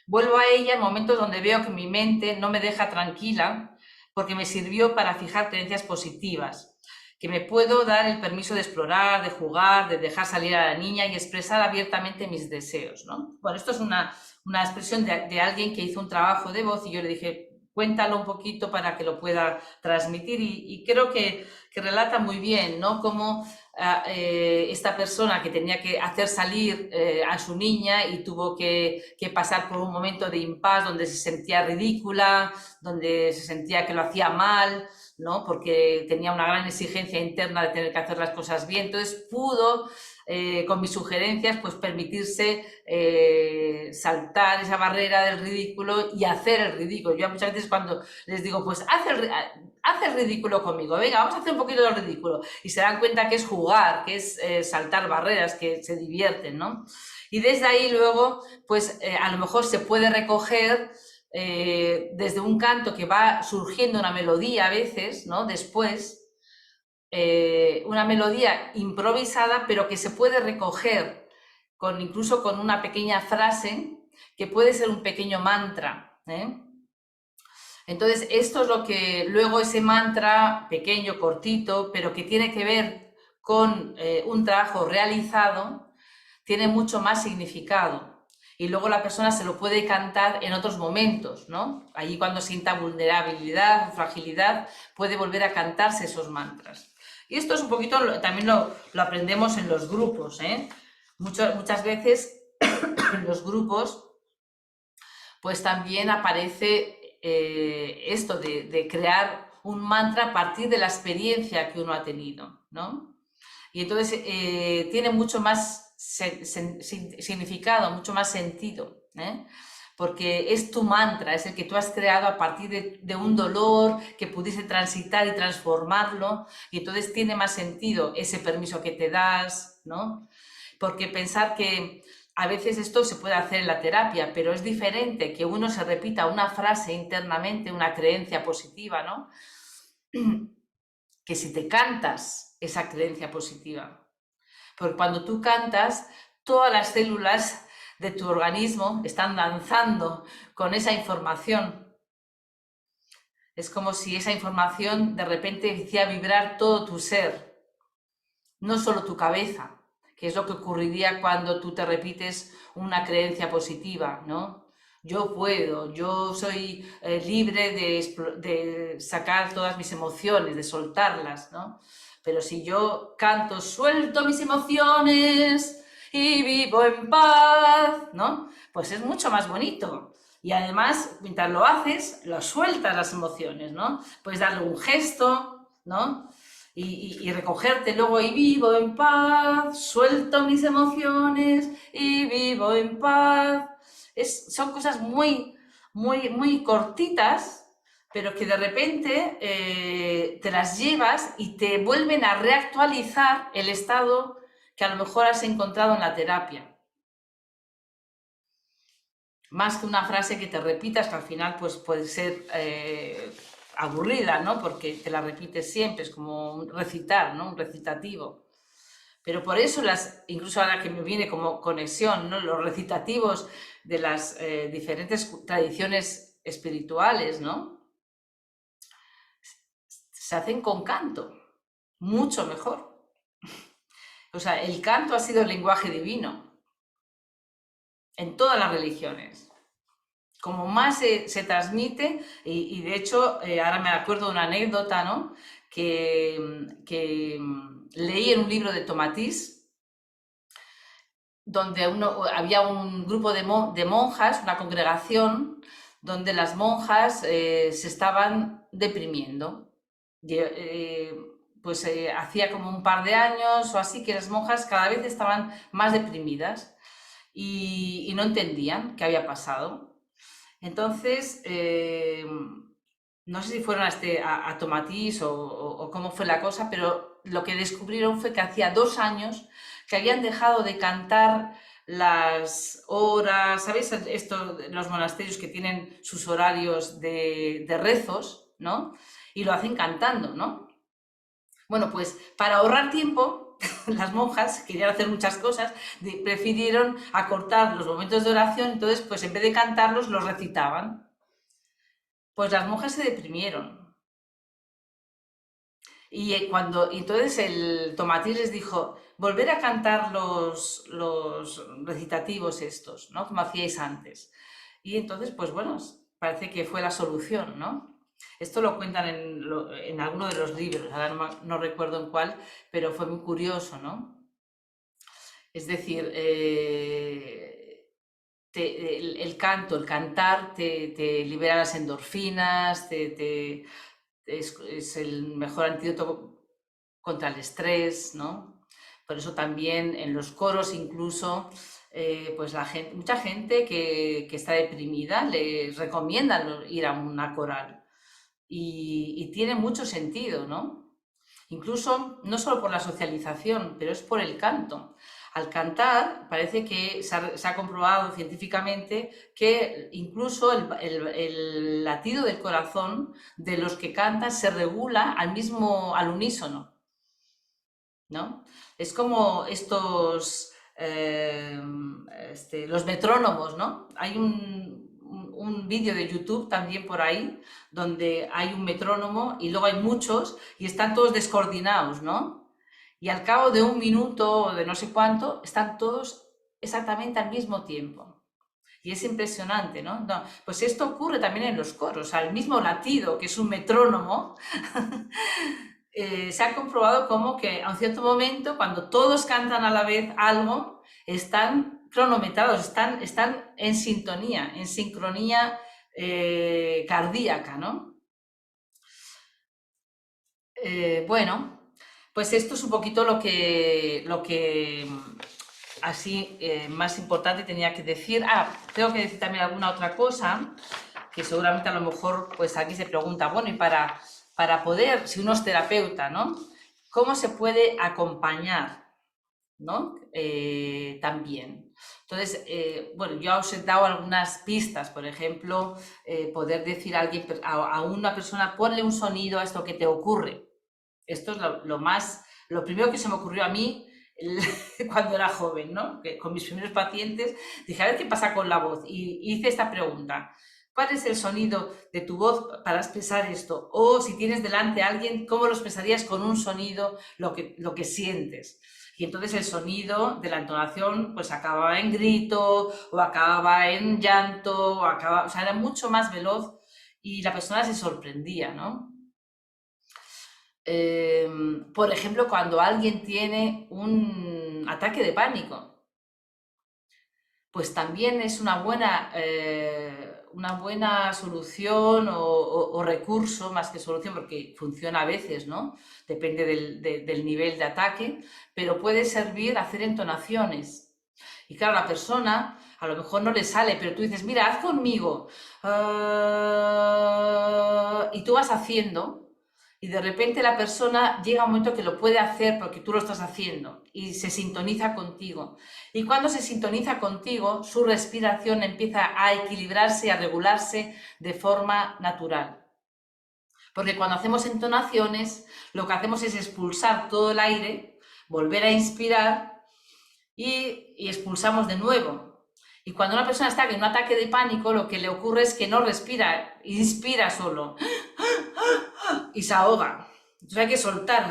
Vuelvo a ella en momentos donde veo que mi mente no me deja tranquila, porque me sirvió para fijar creencias positivas, que me puedo dar el permiso de explorar, de jugar, de dejar salir a la niña y expresar abiertamente mis deseos, ¿no? Bueno, esto es una expresión de alguien que hizo un trabajo de voz y yo le dije: cuéntalo un poquito para que lo pueda transmitir, y creo que relata muy bien, ¿no? Cómo esta persona que tenía que hacer salir a su niña y tuvo que pasar por un momento de impasse donde se sentía ridícula, donde se sentía que lo hacía mal, ¿no? Porque tenía una gran exigencia interna de tener que hacer las cosas bien. Entonces pudo, con mis sugerencias, pues permitirse saltar esa barrera del ridículo y hacer el ridículo. Yo muchas veces cuando les digo: pues haz el ridículo conmigo, venga, vamos a hacer un poquito de ridículo, y se dan cuenta que es jugar, que es saltar barreras, que se divierten, ¿no? Y desde ahí luego, pues a lo mejor se puede recoger desde un canto que va surgiendo una melodía a veces, ¿no? Después, una melodía improvisada, pero que se puede recoger incluso con una pequeña frase que puede ser un pequeño mantra, ¿eh? Entonces, esto es lo que luego, ese mantra pequeño, cortito, pero que tiene que ver con un trabajo realizado, tiene mucho más significado. Y luego la persona se lo puede cantar en otros momentos, ¿no? Allí, cuando sienta vulnerabilidad, fragilidad, puede volver a cantarse esos mantras. Y esto es un poquito, también lo aprendemos en los grupos, ¿eh? Muchas veces en los grupos pues también aparece esto de crear un mantra a partir de la experiencia que uno ha tenido, ¿no? Y entonces tiene mucho más significado, mucho más sentido, ¿eh? Porque es tu mantra, es el que tú has creado a partir de un dolor que pudiste transitar y transformarlo, y entonces tiene más sentido ese permiso que te das, ¿no? Porque pensar que a veces esto se puede hacer en la terapia, pero es diferente que uno se repita una frase internamente, una creencia positiva, ¿no? Que si te cantas esa creencia positiva. Porque cuando tú cantas, todas las células de tu organismo están danzando con esa información. Es como si esa información de repente hiciera vibrar todo tu ser. no solo tu cabeza, que es lo que ocurriría cuando tú te repites una creencia positiva, ¿no? Yo puedo, yo soy libre de sacar todas mis emociones, de soltarlas, ¿no? Pero si yo canto, suelto mis emociones y vivo en paz, ¿no? Pues es mucho más bonito. Y además, mientras lo haces, lo sueltas las emociones, ¿no? Puedes darle un gesto, ¿no? Y recogerte luego y vivo en paz, suelto mis emociones y vivo en paz. Son cosas muy cortitas, pero que de repente te las llevas y te vuelven a reactualizar el estado que a lo mejor has encontrado en la terapia. Más que una frase que te repitas, que al final pues, puede ser aburrida, ¿no? Porque te la repites siempre, es como un recitar, ¿no? Un recitativo. Pero por eso, incluso ahora que me viene como conexión, ¿no? Los recitativos de las diferentes tradiciones espirituales, ¿no? Se hacen con canto, mucho mejor. O sea, el canto ha sido el lenguaje divino en todas las religiones. Como más se transmite, y de hecho, ahora me acuerdo de una anécdota, ¿no? que leí en un libro de Tomatís, donde había un grupo de monjas, una congregación, donde las monjas se estaban deprimiendo. Pues hacía como un par de años o así que las monjas cada vez estaban más deprimidas y no entendían qué había pasado. Entonces, no sé si fueron a Tomatís o cómo fue la cosa, pero lo que descubrieron fue que hacía 2 años que habían dejado de cantar las horas, ¿sabéis? Los monasterios que tienen sus horarios de rezos, ¿no? Y lo hacen cantando, ¿no? Bueno, pues para ahorrar tiempo, las monjas querían hacer muchas cosas, prefirieron acortar los momentos de oración, entonces pues en vez de cantarlos los recitaban. Pues las monjas se deprimieron. Y entonces el Tomatís les dijo, volver a cantar los recitativos estos, ¿no? Como hacíais antes. Y entonces, pues bueno, parece que fue la solución, ¿no? Esto lo cuentan en alguno de los libros, ahora no recuerdo en cuál, pero fue muy curioso, ¿no? Es decir, el canto, el cantar te libera las endorfinas, es el mejor antídoto contra el estrés, ¿no? Por eso también en los coros incluso, pues mucha gente que está deprimida les recomiendan ir a una coral y tiene mucho sentido, ¿no? Incluso no solo por la socialización, pero es por el canto. Al cantar parece que se ha comprobado científicamente que incluso el latido del corazón de los que cantan se regula al unísono, ¿no? Es como los metrónomos, ¿no? Hay un vídeo de YouTube también por ahí, donde hay un metrónomo y luego hay muchos y están todos descoordinados, ¿no? Y al cabo de 1 minuto o de no sé cuánto, están todos exactamente al mismo tiempo. Y es impresionante, ¿no? Pues esto ocurre también en los coros, al mismo latido, que es un metrónomo, se ha comprobado como que a un cierto momento, cuando todos cantan a la vez algo, están cronometrados, están en sintonía, en sincronía cardíaca, ¿no? Bueno, pues esto es un poquito lo que así más importante tenía que decir. Tengo que decir también alguna otra cosa, que seguramente a lo mejor pues aquí se pregunta, bueno, y para poder, si uno es terapeuta, ¿no? ¿Cómo se puede acompañar, ¿no? También. Entonces, bueno, yo os he dado algunas pistas, por ejemplo, poder decir a una persona, ponle un sonido a esto que te ocurre. Esto es lo primero que se me ocurrió a mí cuando era joven, ¿no? Que con mis primeros pacientes dije, a ver qué pasa con la voz. Y hice esta pregunta. ¿cuál es el sonido de tu voz para expresar esto? O si tienes delante a alguien, ¿cómo lo expresarías con un sonido lo que sientes? Y entonces el sonido de la entonación pues acababa en grito, o acababa en llanto, o sea, era mucho más veloz y la persona se sorprendía, ¿no? Por ejemplo, cuando alguien tiene un ataque de pánico, pues también es una buena solución o recurso, más que solución, porque funciona a veces, ¿no? Depende del nivel de ataque, pero puede servir hacer entonaciones. Y claro, la persona a lo mejor no le sale, pero tú dices, mira, haz conmigo. Y tú vas haciendo, y de repente la persona llega a un momento que lo puede hacer porque tú lo estás haciendo y se sintoniza contigo. Y cuando se sintoniza contigo, su respiración empieza a equilibrarse y a regularse de forma natural. Porque cuando hacemos entonaciones, lo que hacemos es expulsar todo el aire, volver a inspirar y expulsamos de nuevo. Y cuando una persona está en un ataque de pánico, lo que le ocurre es que no respira, inspira solo y se ahoga. Entonces hay que soltar.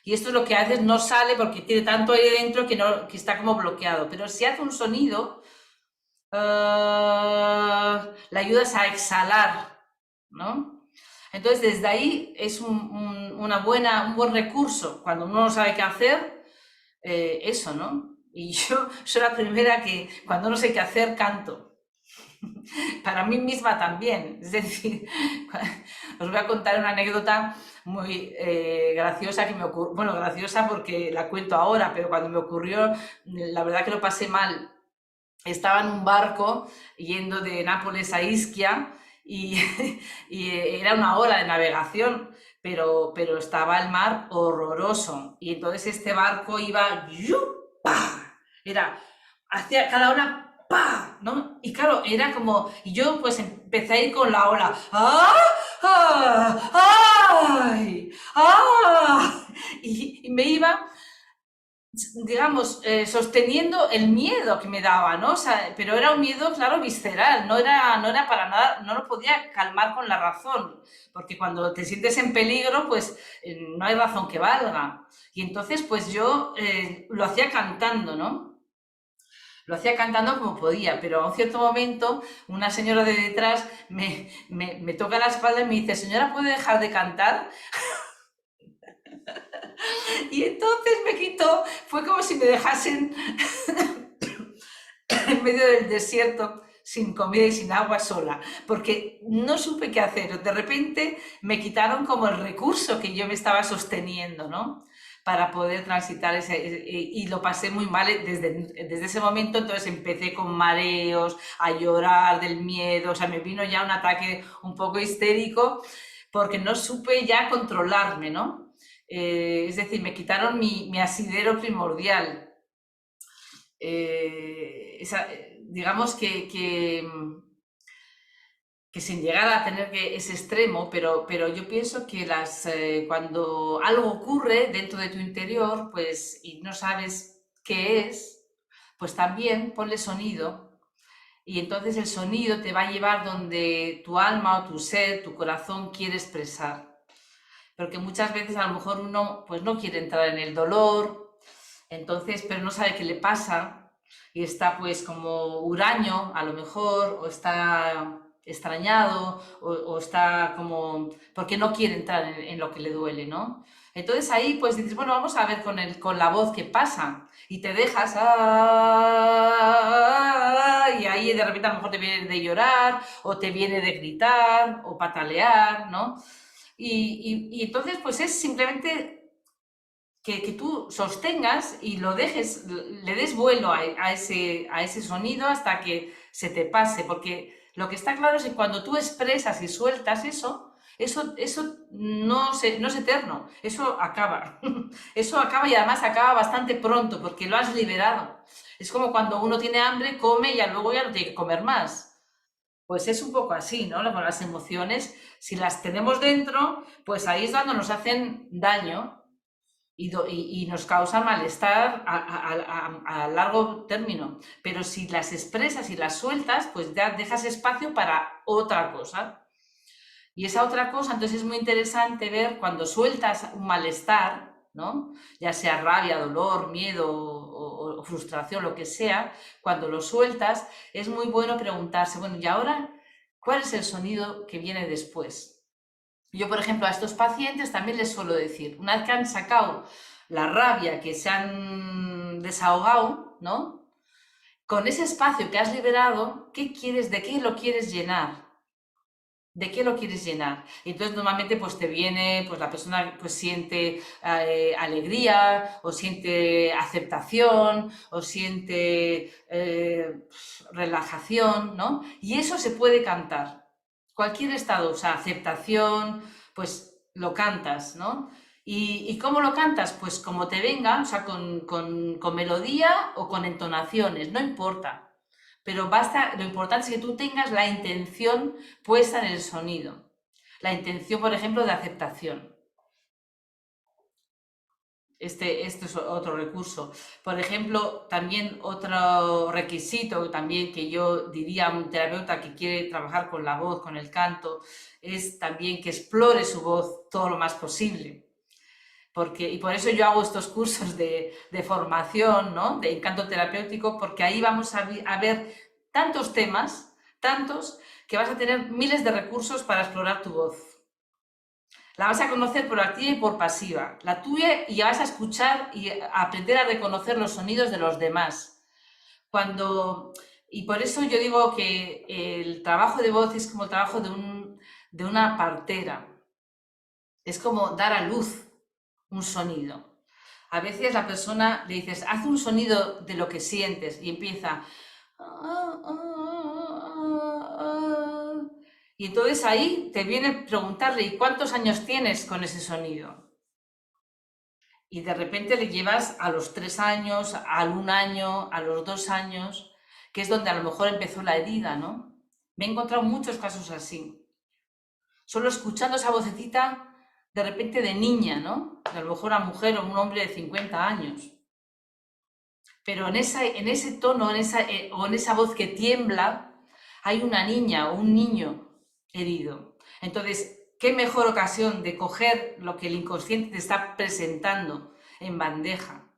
Y esto es lo que a veces no sale porque tiene tanto aire dentro que está como bloqueado. Pero si hace un sonido, le ayudas a exhalar, ¿no? Entonces desde ahí es un buen recurso. Cuando uno no sabe qué hacer, eso, ¿no? Y yo soy la primera que cuando no sé qué hacer, canto. Para mí misma también. Es decir, os voy a contar una anécdota muy graciosa que me ocurrió. Bueno, graciosa porque la cuento ahora, pero cuando me ocurrió, la verdad que lo pasé mal. Estaba en un barco yendo de Nápoles a Ischia y, y era una hora de navegación, pero estaba el mar horroroso. Y entonces este barco iba, ¡yupa! Era, hacía cada hora, ¡pa! ¿No? Y claro, era como, y yo pues empecé a ir con la ola, ¡ah! ¡Ah! ¡Ay! ¡Ah! Y me iba, digamos, sosteniendo el miedo que me daba, ¿no? O sea, pero era un miedo, claro, visceral, no era para nada, no lo podía calmar con la razón, porque cuando te sientes en peligro, pues no hay razón que valga. Y entonces, pues yo lo hacía cantando, ¿no? Lo hacía cantando como podía, pero a un cierto momento una señora de detrás me toca la espalda y me dice, señora, ¿puede dejar de cantar? Y entonces me quitó, fue como si me dejasen en medio del desierto sin comida y sin agua sola, porque no supe qué hacer. De repente me quitaron como el recurso que yo me estaba sosteniendo, ¿no? Para poder transitar y lo pasé muy mal desde ese momento. Entonces empecé con mareos, a llorar del miedo, o sea, me vino ya un ataque un poco histérico porque no supe ya controlarme, ¿no? Es decir, me quitaron mi asidero primordial. Digamos que sin llegar a tener ese extremo, pero yo pienso que cuando algo ocurre dentro de tu interior, pues, y no sabes qué es, pues también ponle sonido y entonces el sonido te va a llevar donde tu alma o tu ser, tu corazón quiere expresar. Porque muchas veces a lo mejor uno pues no quiere entrar en el dolor, entonces, pero no sabe qué le pasa y está pues como huraño a lo mejor, o está extrañado, o está como, porque no quiere entrar en lo que le duele, ¿no? Entonces ahí pues dices, bueno, vamos a ver con la voz qué pasa y te dejas, y ahí de repente a lo mejor te viene de llorar o te viene de gritar o patalear, ¿no? Y entonces pues es simplemente que tú sostengas y lo dejes, le des vuelo a ese sonido hasta que se te pase, porque lo que está claro es que cuando tú expresas y sueltas eso no es eterno, eso acaba, eso acaba y además acaba bastante pronto porque lo has liberado. Es como cuando uno tiene hambre, come y luego ya no tiene que comer más. Pues es un poco así, ¿no? Con las emociones, si las tenemos dentro, pues ahí es cuando nos hacen daño. y nos causa malestar a largo término. Pero si las expresas y las sueltas, pues ya dejas espacio para otra cosa. Y esa otra cosa, entonces es muy interesante ver cuando sueltas un malestar, ¿no? Ya sea rabia, dolor, miedo o frustración, lo que sea, cuando lo sueltas, es muy bueno preguntarse, bueno, ¿y ahora cuál es el sonido que viene después? Yo, por ejemplo, a estos pacientes también les suelo decir, una vez que han sacado la rabia, que se han desahogado, ¿no? Con ese espacio que has liberado, ¿qué quieres, de qué lo quieres llenar? ¿De qué lo quieres llenar? Y entonces normalmente pues te viene, pues la persona pues siente alegría, o siente aceptación, o siente relajación, ¿no? Y eso se puede cantar. Cualquier estado, o sea, aceptación, pues lo cantas, ¿no? ¿Y cómo lo cantas? Pues como te venga, o sea, con melodía o con entonaciones, no importa. Pero basta, lo importante es que tú tengas la intención puesta en el sonido. La intención, por ejemplo, de aceptación. Este es otro recurso. Por ejemplo, también otro requisito también que yo diría a un terapeuta que quiere trabajar con la voz, con el canto, es también que explore su voz todo lo más posible. Y por eso yo hago estos cursos de formación, ¿no? De canto terapéutico, porque ahí vamos a ver tantos temas, tantos, que vas a tener miles de recursos para explorar tu voz. La vas a conocer por activa y por pasiva, la tuya, y ya vas a escuchar y a aprender a reconocer los sonidos de los demás. Y por eso yo digo que el trabajo de voz es como el trabajo de una partera. Es como dar a luz un sonido. A veces la persona le dices, haz un sonido de lo que sientes y empieza. Y entonces ahí te viene preguntarle, ¿y cuántos años tienes con ese sonido? Y de repente le llevas a los 3 años, al 1 año, a los 2 años, que es donde a lo mejor empezó la herida, ¿no? Me he encontrado muchos casos así. Solo escuchando esa vocecita de repente de niña, ¿no? A lo mejor a mujer o un hombre de 50 años. Pero en ese tono, o en esa voz que tiembla, hay una niña o un niño herido. Entonces, ¿qué mejor ocasión de coger lo que el inconsciente te está presentando en bandeja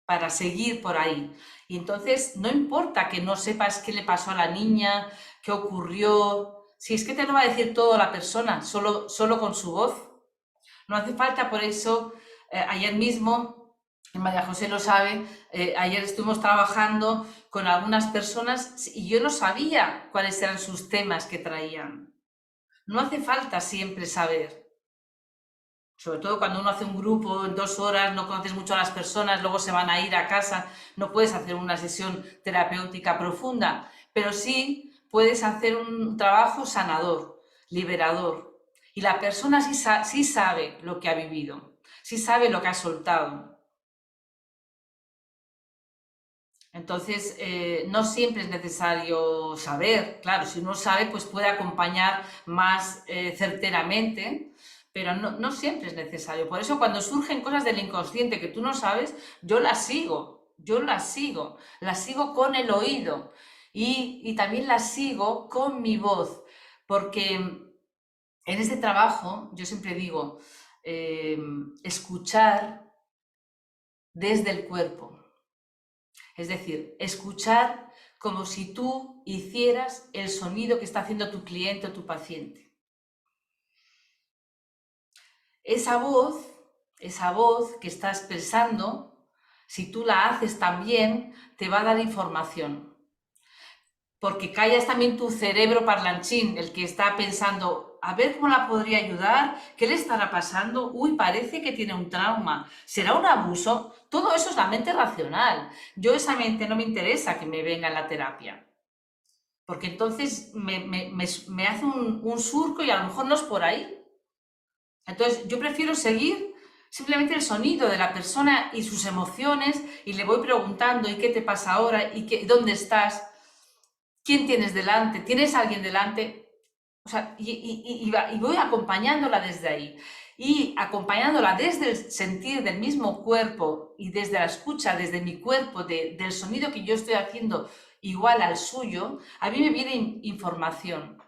para seguir por ahí? Y entonces, no importa que no sepas qué le pasó a la niña, qué ocurrió, si es que te lo va a decir todo la persona, solo con su voz. No hace falta, por eso, ayer mismo, y María José lo sabe, ayer estuvimos trabajando con algunas personas y yo no sabía cuáles eran sus temas que traían. No hace falta siempre saber. Sobre todo cuando uno hace un grupo en 2 horas, no conoces mucho a las personas, luego se van a ir a casa, no puedes hacer una sesión terapéutica profunda, pero sí puedes hacer un trabajo sanador, liberador. Y la persona sí sabe lo que ha vivido, sí sabe lo que ha soltado. Entonces, no siempre es necesario saber. Claro, si uno sabe, pues puede acompañar más certeramente, pero no siempre es necesario. Por eso, cuando surgen cosas del inconsciente que tú no sabes, las sigo con el oído y también las sigo con mi voz, porque en este trabajo yo siempre digo, escuchar desde el cuerpo. Es decir, escuchar como si tú hicieras el sonido que está haciendo tu cliente o tu paciente. Esa voz que está expresando, si tú la haces también, te va a dar información. Porque callas también tu cerebro parlanchín, el que está pensando, a ver cómo la podría ayudar, qué le estará pasando, uy, parece que tiene un trauma, será un abuso. Todo eso es la mente racional. Yo esa mente no me interesa que me venga en la terapia, porque entonces me hace un surco y a lo mejor no es por ahí. Entonces yo prefiero seguir simplemente el sonido de la persona y sus emociones y le voy preguntando, ¿y qué te pasa ahora? ¿Dónde estás? ¿Quién tienes delante? ¿Tienes a alguien delante? O sea, y voy acompañándola desde ahí. y acompañándola desde el sentir del mismo cuerpo y desde la escucha, desde mi cuerpo, del sonido que yo estoy haciendo igual al suyo, a mí me viene información.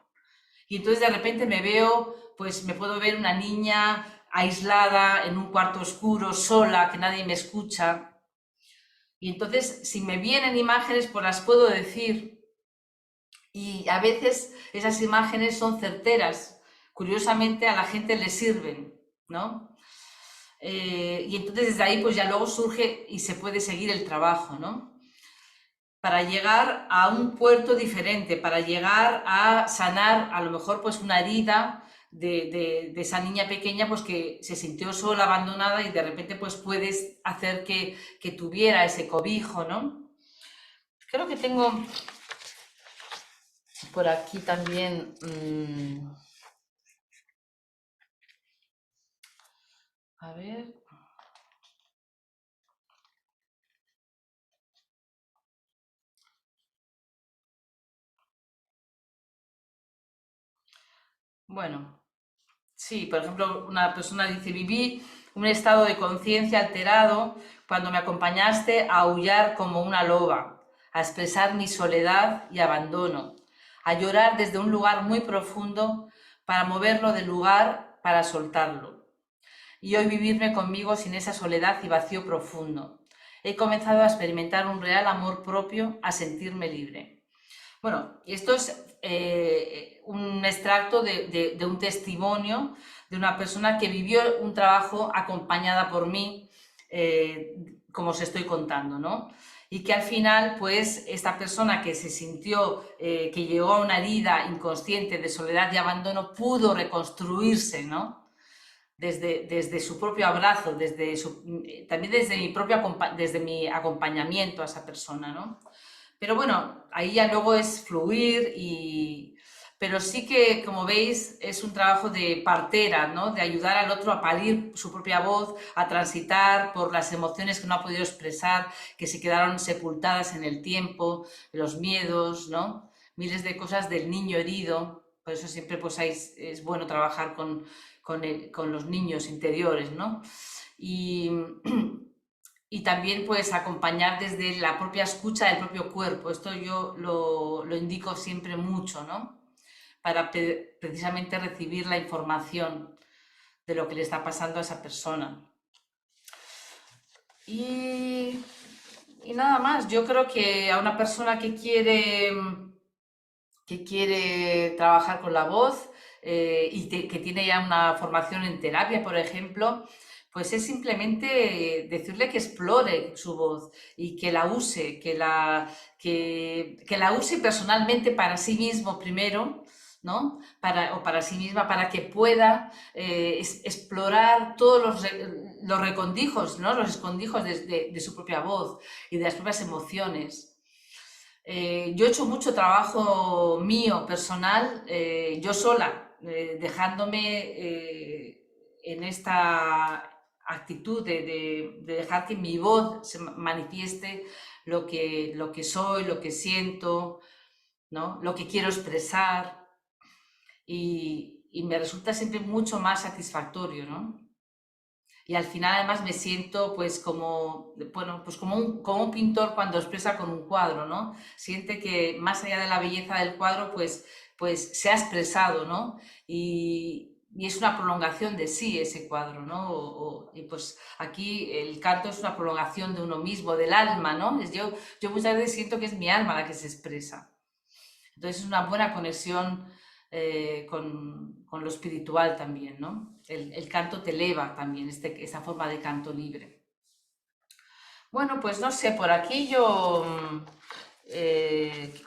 Y entonces de repente me veo, pues me puedo ver una niña aislada en un cuarto oscuro, sola, que nadie me escucha. Y entonces, si me vienen imágenes, pues las puedo decir. Y a veces esas imágenes son certeras. Curiosamente a la gente le sirven, ¿no? Y entonces desde ahí pues ya luego surge y se puede seguir el trabajo, ¿no? Para llegar a un puerto diferente, para llegar a sanar a lo mejor pues una herida de esa niña pequeña pues que se sintió sola, abandonada y de repente pues puedes hacer que tuviera ese cobijo, ¿no? Creo que tengo por aquí también, a ver, bueno, sí, por ejemplo, una persona dice, viví un estado de conciencia alterado cuando me acompañaste a aullar como una loba, a expresar mi soledad y abandono, a llorar desde un lugar muy profundo para moverlo del lugar para soltarlo. Y hoy vivirme conmigo sin esa soledad y vacío profundo. He comenzado a experimentar un real amor propio, a sentirme libre. Bueno, esto es un extracto de un testimonio de una persona que vivió un trabajo acompañada por mí, como os estoy contando, ¿no? Y que al final, pues, esta persona que se sintió, que llegó a una herida inconsciente de soledad y abandono, pudo reconstruirse, ¿no? Desde su propio abrazo, también desde mi acompañamiento a esa persona, ¿no? Pero bueno, ahí ya luego es fluir pero sí que, como veis, es un trabajo de partera, ¿no? De ayudar al otro a parir su propia voz, a transitar por las emociones que no ha podido expresar, que se quedaron sepultadas en el tiempo, los miedos, ¿no? Miles de cosas del niño herido. Por eso siempre pues, es bueno trabajar con los niños interiores, ¿no? Y, y también pues acompañar desde la propia escucha del propio cuerpo. Esto yo lo indico siempre mucho, ¿no? Para precisamente recibir la información de lo que le está pasando a esa persona. Y, y nada más, yo creo que a una persona que quiere trabajar con la voz que tiene ya una formación en terapia, por ejemplo, pues es simplemente decirle que explore su voz y que la use, que la use personalmente para sí mismo primero, ¿no? O para sí misma, para que pueda explorar todos los recondijos, ¿no? Los escondijos de su propia voz y de las propias emociones. Yo he hecho mucho trabajo mío, personal, yo sola, dejándome en esta actitud de dejar que mi voz se manifieste lo que soy, lo que siento, ¿no? Lo que quiero expresar y me resulta siempre mucho más satisfactorio, ¿no? Y al final además me siento pues como, bueno, pues como un pintor cuando expresa con un cuadro, ¿no? Siente que más allá de la belleza del cuadro, pues se ha expresado, ¿no? Y es una prolongación de sí ese cuadro, ¿no? Y pues aquí el canto es una prolongación de uno mismo, del alma, ¿no? Yo muchas veces siento que es mi alma la que se expresa. Entonces es una buena conexión con lo espiritual también, ¿no? El canto te eleva también, esa forma de canto libre. Bueno, pues no sé, por aquí yo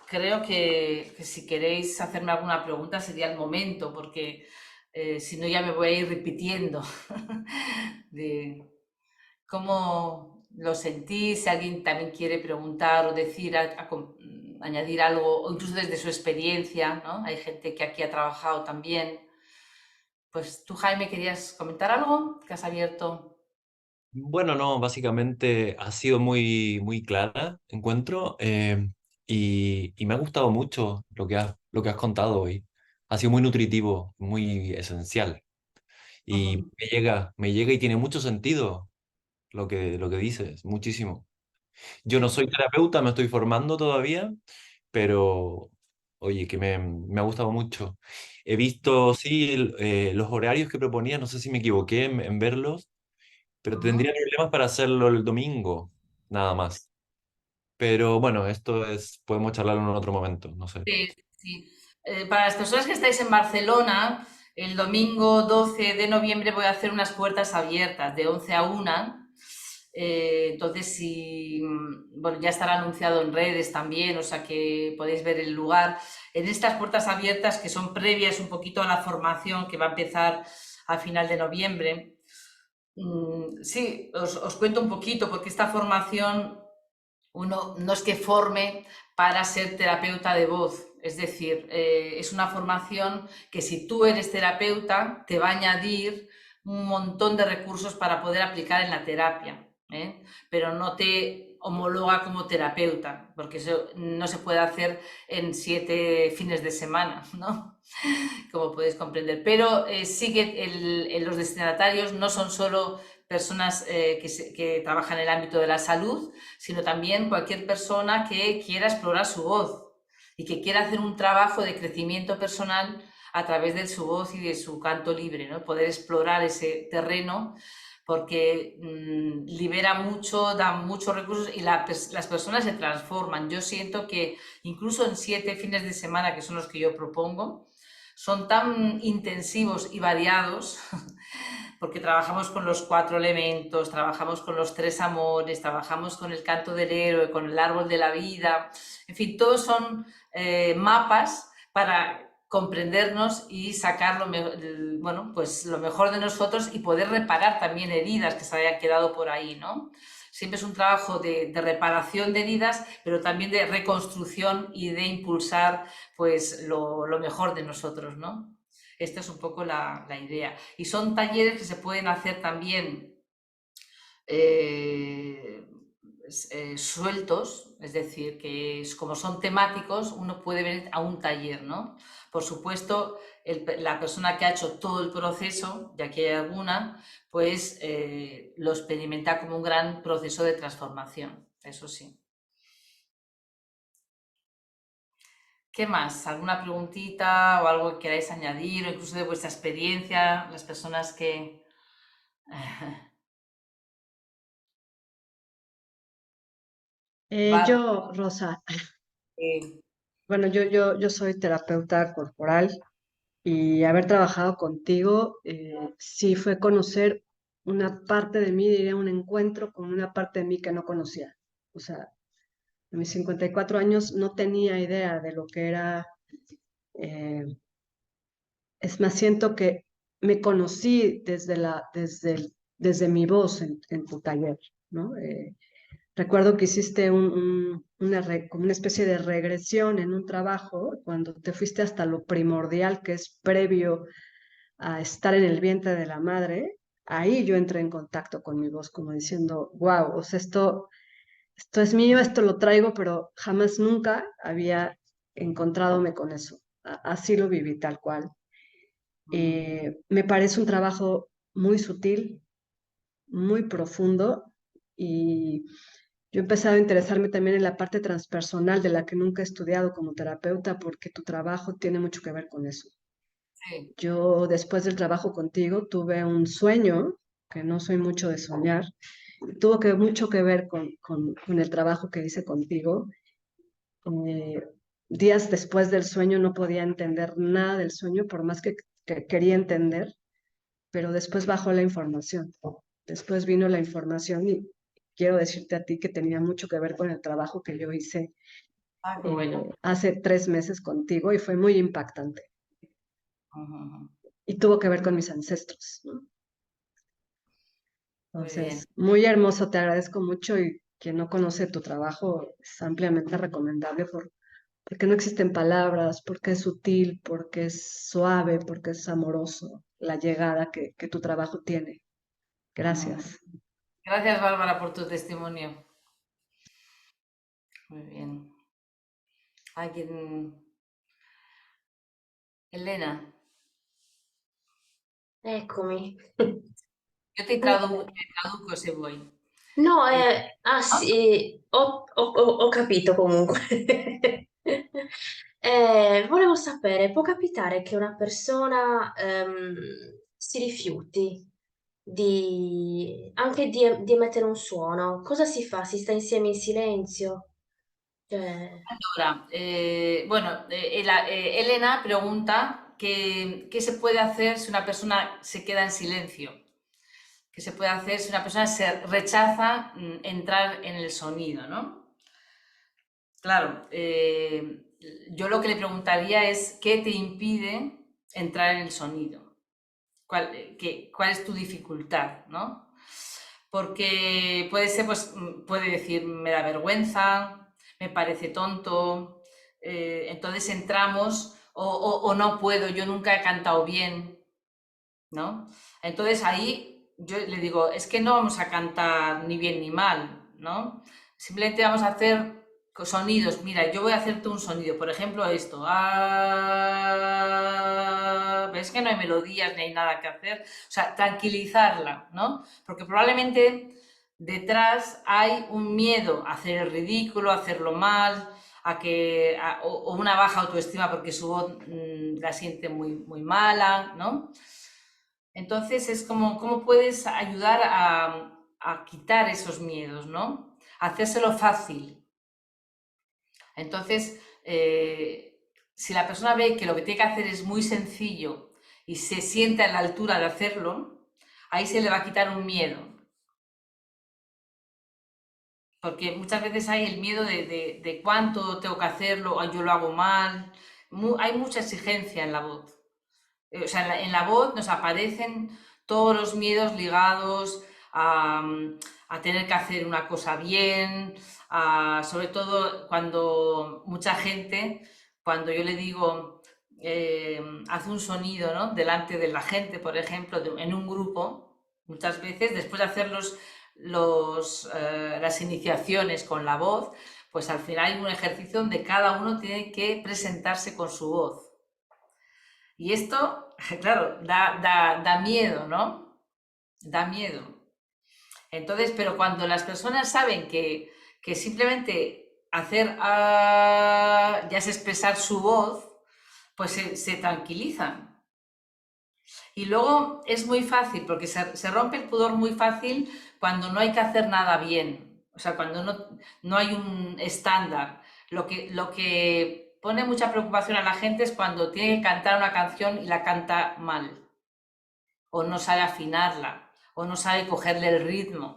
creo que si queréis hacerme alguna pregunta sería el momento, porque si no ya me voy a ir repitiendo de cómo lo sentís, si alguien también quiere preguntar o decir, añadir algo, o incluso desde su experiencia, ¿no? Hay gente que aquí ha trabajado también. Pues tú, Jaime, ¿querías comentar algo? Que has abierto. Bueno, no, básicamente ha sido muy, muy clara, encuentro, y me ha gustado mucho lo que has contado hoy. Ha sido muy nutritivo, muy esencial. Y Ujú. me llega y tiene mucho sentido lo que dices, muchísimo. Yo no Sí. soy terapeuta, me estoy formando todavía, pero oye, que me ha gustado mucho. He visto, sí, los horarios que proponía, no sé si me equivoqué en verlos, pero Ujú. tendría problemas para hacerlo el domingo, nada más. Pero bueno, esto es, podemos charlarlo en otro momento, no sé. Sí, sí. Para las personas que estáis en Barcelona, el domingo 12 de noviembre voy a hacer unas puertas abiertas de 11 a 1. Entonces, si, bueno, ya estará anunciado en redes también, o sea que podéis ver el lugar. En estas puertas abiertas, que son previas un poquito a la formación que va a empezar a final de noviembre, sí, os cuento un poquito, porque esta formación uno no es que forme para ser terapeuta de voz, es decir, es una formación que si tú eres terapeuta te va a añadir un montón de recursos para poder aplicar en la terapia, ¿eh? Pero no te homologa como terapeuta, porque eso no se puede hacer en 7 fines de semana, ¿no? Como podéis comprender. Pero sí que los destinatarios no son solo personas que trabajan en el ámbito de la salud, sino también cualquier persona que quiera explorar su voz y que quiera hacer un trabajo de crecimiento personal a través de su voz y de su canto libre, ¿no? Poder explorar ese terreno porque libera mucho, da muchos recursos y las personas se transforman. Yo siento que incluso en 7 fines de semana, que son los que yo propongo, son tan intensivos y variados porque trabajamos con los 4 elementos, trabajamos con los 3 amores, trabajamos con el canto del héroe, con el árbol de la vida, en fin, todos son mapas para comprendernos y sacar bueno, pues lo mejor de nosotros y poder reparar también heridas que se hayan quedado por ahí, ¿no? Siempre es un trabajo de reparación de heridas, pero también de reconstrucción y de impulsar pues lo mejor de nosotros, ¿no? Esta es un poco la idea. Y son talleres que se pueden hacer también eh, sueltos, es decir, que como son temáticos, uno puede venir a un taller, ¿no? Por supuesto, la persona que ha hecho todo el proceso, ya que hay alguna, pues lo experimenta como un gran proceso de transformación, eso sí. ¿Qué más? ¿Alguna preguntita o algo que queráis añadir, o incluso de vuestra experiencia, las personas que... Bárbara, Yo, Rosa, eh, bueno, yo soy terapeuta corporal y haber trabajado contigo sí fue conocer una parte de mí, diría un encuentro con una parte de mí que no conocía. O sea, a mis 54 años no tenía idea de lo que era, eh, es más, siento que me conocí desde mi voz en tu taller, ¿no? Recuerdo que hiciste como una especie de regresión en un trabajo cuando te fuiste hasta lo primordial que es previo a estar en el vientre de la madre. Ahí yo entré en contacto con mi voz, como diciendo, wow, o sea, esto es mío, esto lo traigo, pero jamás nunca había encontradome con eso. Así lo viví tal cual. Me parece un trabajo muy sutil, muy profundo y yo he empezado a interesarme también en la parte transpersonal de la que nunca he estudiado como terapeuta porque tu trabajo tiene mucho que ver con eso. sí. Yo después del trabajo contigo tuve un sueño, que no soy mucho de soñar, mucho que ver con el trabajo que hice contigo. Eh, Días después del sueño no podía entender nada del sueño, por más que quería entender, pero después bajó la información. Después vino la información y quiero decirte a ti que tenía mucho que ver con el trabajo que yo hice Ah, qué bueno. hace 3 meses contigo y fue muy impactante. Ujú, ujú. Y tuvo que ver con mis ancestros, ¿no? Muy bien. Entonces, muy hermoso, te agradezco mucho y quien no conoce tu trabajo es ampliamente recomendable porque no existen palabras, porque es sutil, porque es suave, porque es amoroso la llegada que tu trabajo tiene. Ujú. Gracias. Gracias, Bárbara, por tu testimonio. Muy bien. ¿Alguien? Elena. Eccomi. Yo te traduco se vuoi. No, Eh, ah ¿no? sì, ho capito comunque. Volevo sapere, può capitare che una persona si rifiuti anche di emettere un suono? Cosa si fa? Si sta insieme in silenzio? Cioè, Allora, bueno, Elena pregunta qué se puede hacer si una persona se queda en silencio. ¿Qué se puede hacer si una persona se rechaza entrar en el sonido, ¿no? Claro, yo lo que le preguntaría es qué te impide entrar en el sonido. ¿Cuál es tu dificultad, ¿no? Porque puede ser, pues, puede decir, me da vergüenza, me parece tonto, entonces entramos, o no puedo, yo nunca he cantado bien, ¿no? Entonces ahí yo le digo, es que no vamos a cantar ni bien ni mal, ¿no? Simplemente vamos a hacer sonidos. Mira, yo voy a hacerte un sonido, por ejemplo, esto. ¿Ves que no hay melodías ni hay nada que hacer? O sea, tranquilizarla, ¿no? Porque probablemente detrás hay un miedo a hacer el ridículo, a hacerlo mal, o una baja autoestima porque su voz la siente muy mala, ¿no? Entonces es como, ¿cómo puedes ayudar a quitar esos miedos, ¿no? Hacérselo fácil. Entonces, si la persona ve que lo que tiene que hacer es muy sencillo y se siente a la altura de hacerlo, ahí se le va a quitar un miedo. Porque muchas veces hay el miedo de cuánto tengo que hacerlo, o yo lo hago mal. Hay mucha exigencia en la voz. O sea, en la voz nos aparecen todos los miedos ligados a tener que hacer una cosa bien, sobre todo cuando mucha gente, cuando yo le digo, hace un sonido, ¿no? Delante de la gente, por ejemplo, en un grupo, muchas veces, después de hacer las iniciaciones con la voz, pues al final hay un ejercicio donde cada uno tiene que presentarse con su voz. Y esto, claro, da miedo, ¿no? Da miedo. Entonces, pero cuando las personas saben que simplemente hacer ya es expresar su voz, pues se tranquilizan. Y luego es muy fácil, porque se rompe el pudor muy fácil cuando no hay que hacer nada bien. O sea, cuando no hay un estándar. Lo que pone mucha preocupación a la gente es cuando tiene que cantar una canción y la canta mal, o no sabe afinarla, o no sabe cogerle el ritmo.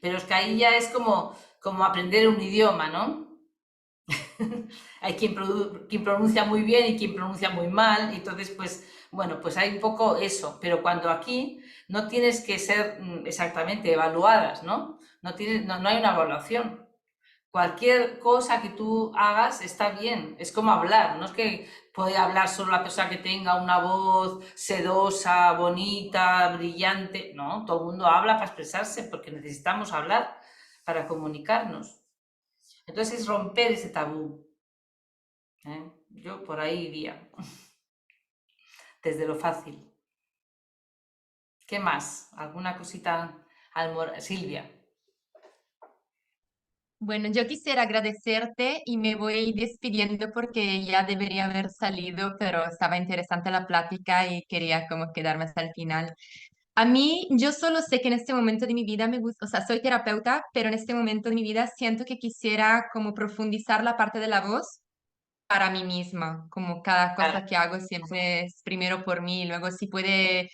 Pero es que ahí ya es como aprender un idioma, ¿no? Hay quien pronuncia muy bien y quien pronuncia muy mal, entonces pues bueno, pues hay un poco eso, pero cuando aquí no tienes que ser exactamente evaluadas, ¿no? No hay una evaluación. Cualquier cosa que tú hagas está bien, es como hablar, no es que puede hablar solo la persona que tenga una voz sedosa, bonita, brillante, no, todo el mundo habla para expresarse porque necesitamos hablar para comunicarnos. Entonces es romper ese tabú, ¿eh? Yo por ahí iría, desde lo fácil. ¿Qué más? ¿Alguna cosita, Silvia? Bueno, yo quisiera agradecerte y me voy despidiendo porque ya debería haber salido, pero estaba interesante la plática y quería como quedarme hasta el final. A mí, yo solo sé que en este momento de mi vida me gusta, o sea, soy terapeuta, pero en este momento de mi vida siento que quisiera como profundizar la parte de la voz para mí misma, como cada Claro, cosa que hago siempre es primero por mí, y luego si puede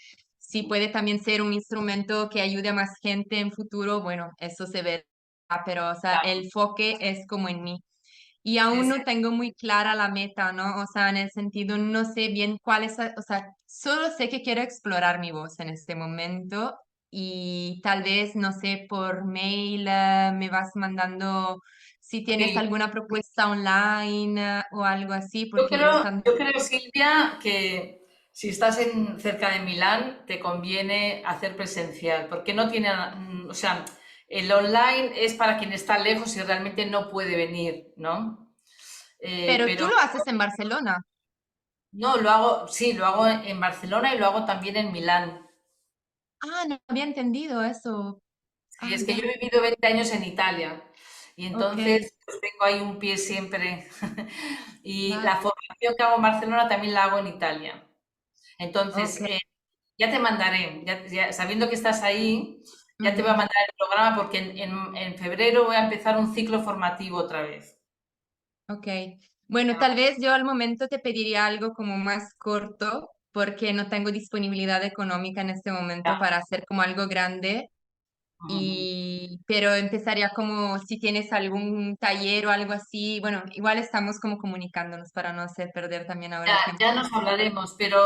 también ser un instrumento que ayude a más gente en futuro, bueno, eso se verá, pero o sea, claro. el enfoque es como en mí. Y aún Es- no tengo muy clara la meta, ¿no? O sea, en el sentido, no sé bien cuál es, o sea, solo sé que quiero explorar mi voz en este momento y tal vez, no sé, por mail me vas mandando si tienes sí, alguna propuesta online o algo así, Yo porque yo creo, estando... yo creo, Silvia, que si estás cerca de Milán, te conviene hacer presencial, porque no tiene, o sea, el online es para quien está lejos y realmente no puede venir, ¿no? Pero tú Pero lo haces en Barcelona. no, sí, lo hago en Barcelona y lo hago también en Milán. Ah, no había entendido eso. Sí, Ah, es que yo ya. he vivido 20 años en Italia y Ok, entonces pues, tengo ahí un pie siempre. Y la vale. formación que hago en Barcelona también la hago en Italia. Entonces, Ok. ya te mandaré, sabiendo que estás ahí, ya te voy a Ujú. mandar el programa porque en febrero voy a empezar un ciclo formativo otra vez. Ok. Bueno, tal vez yo al momento te pediría algo como más corto porque no tengo disponibilidad económica en este momento Ya. para hacer como algo grande. Ujú. Pero empezaría como si tienes algún taller o algo así. Bueno, igual estamos como comunicándonos para no hacer perder también ahora Ya, el tiempo ya de nos los demás. hablaremos, pero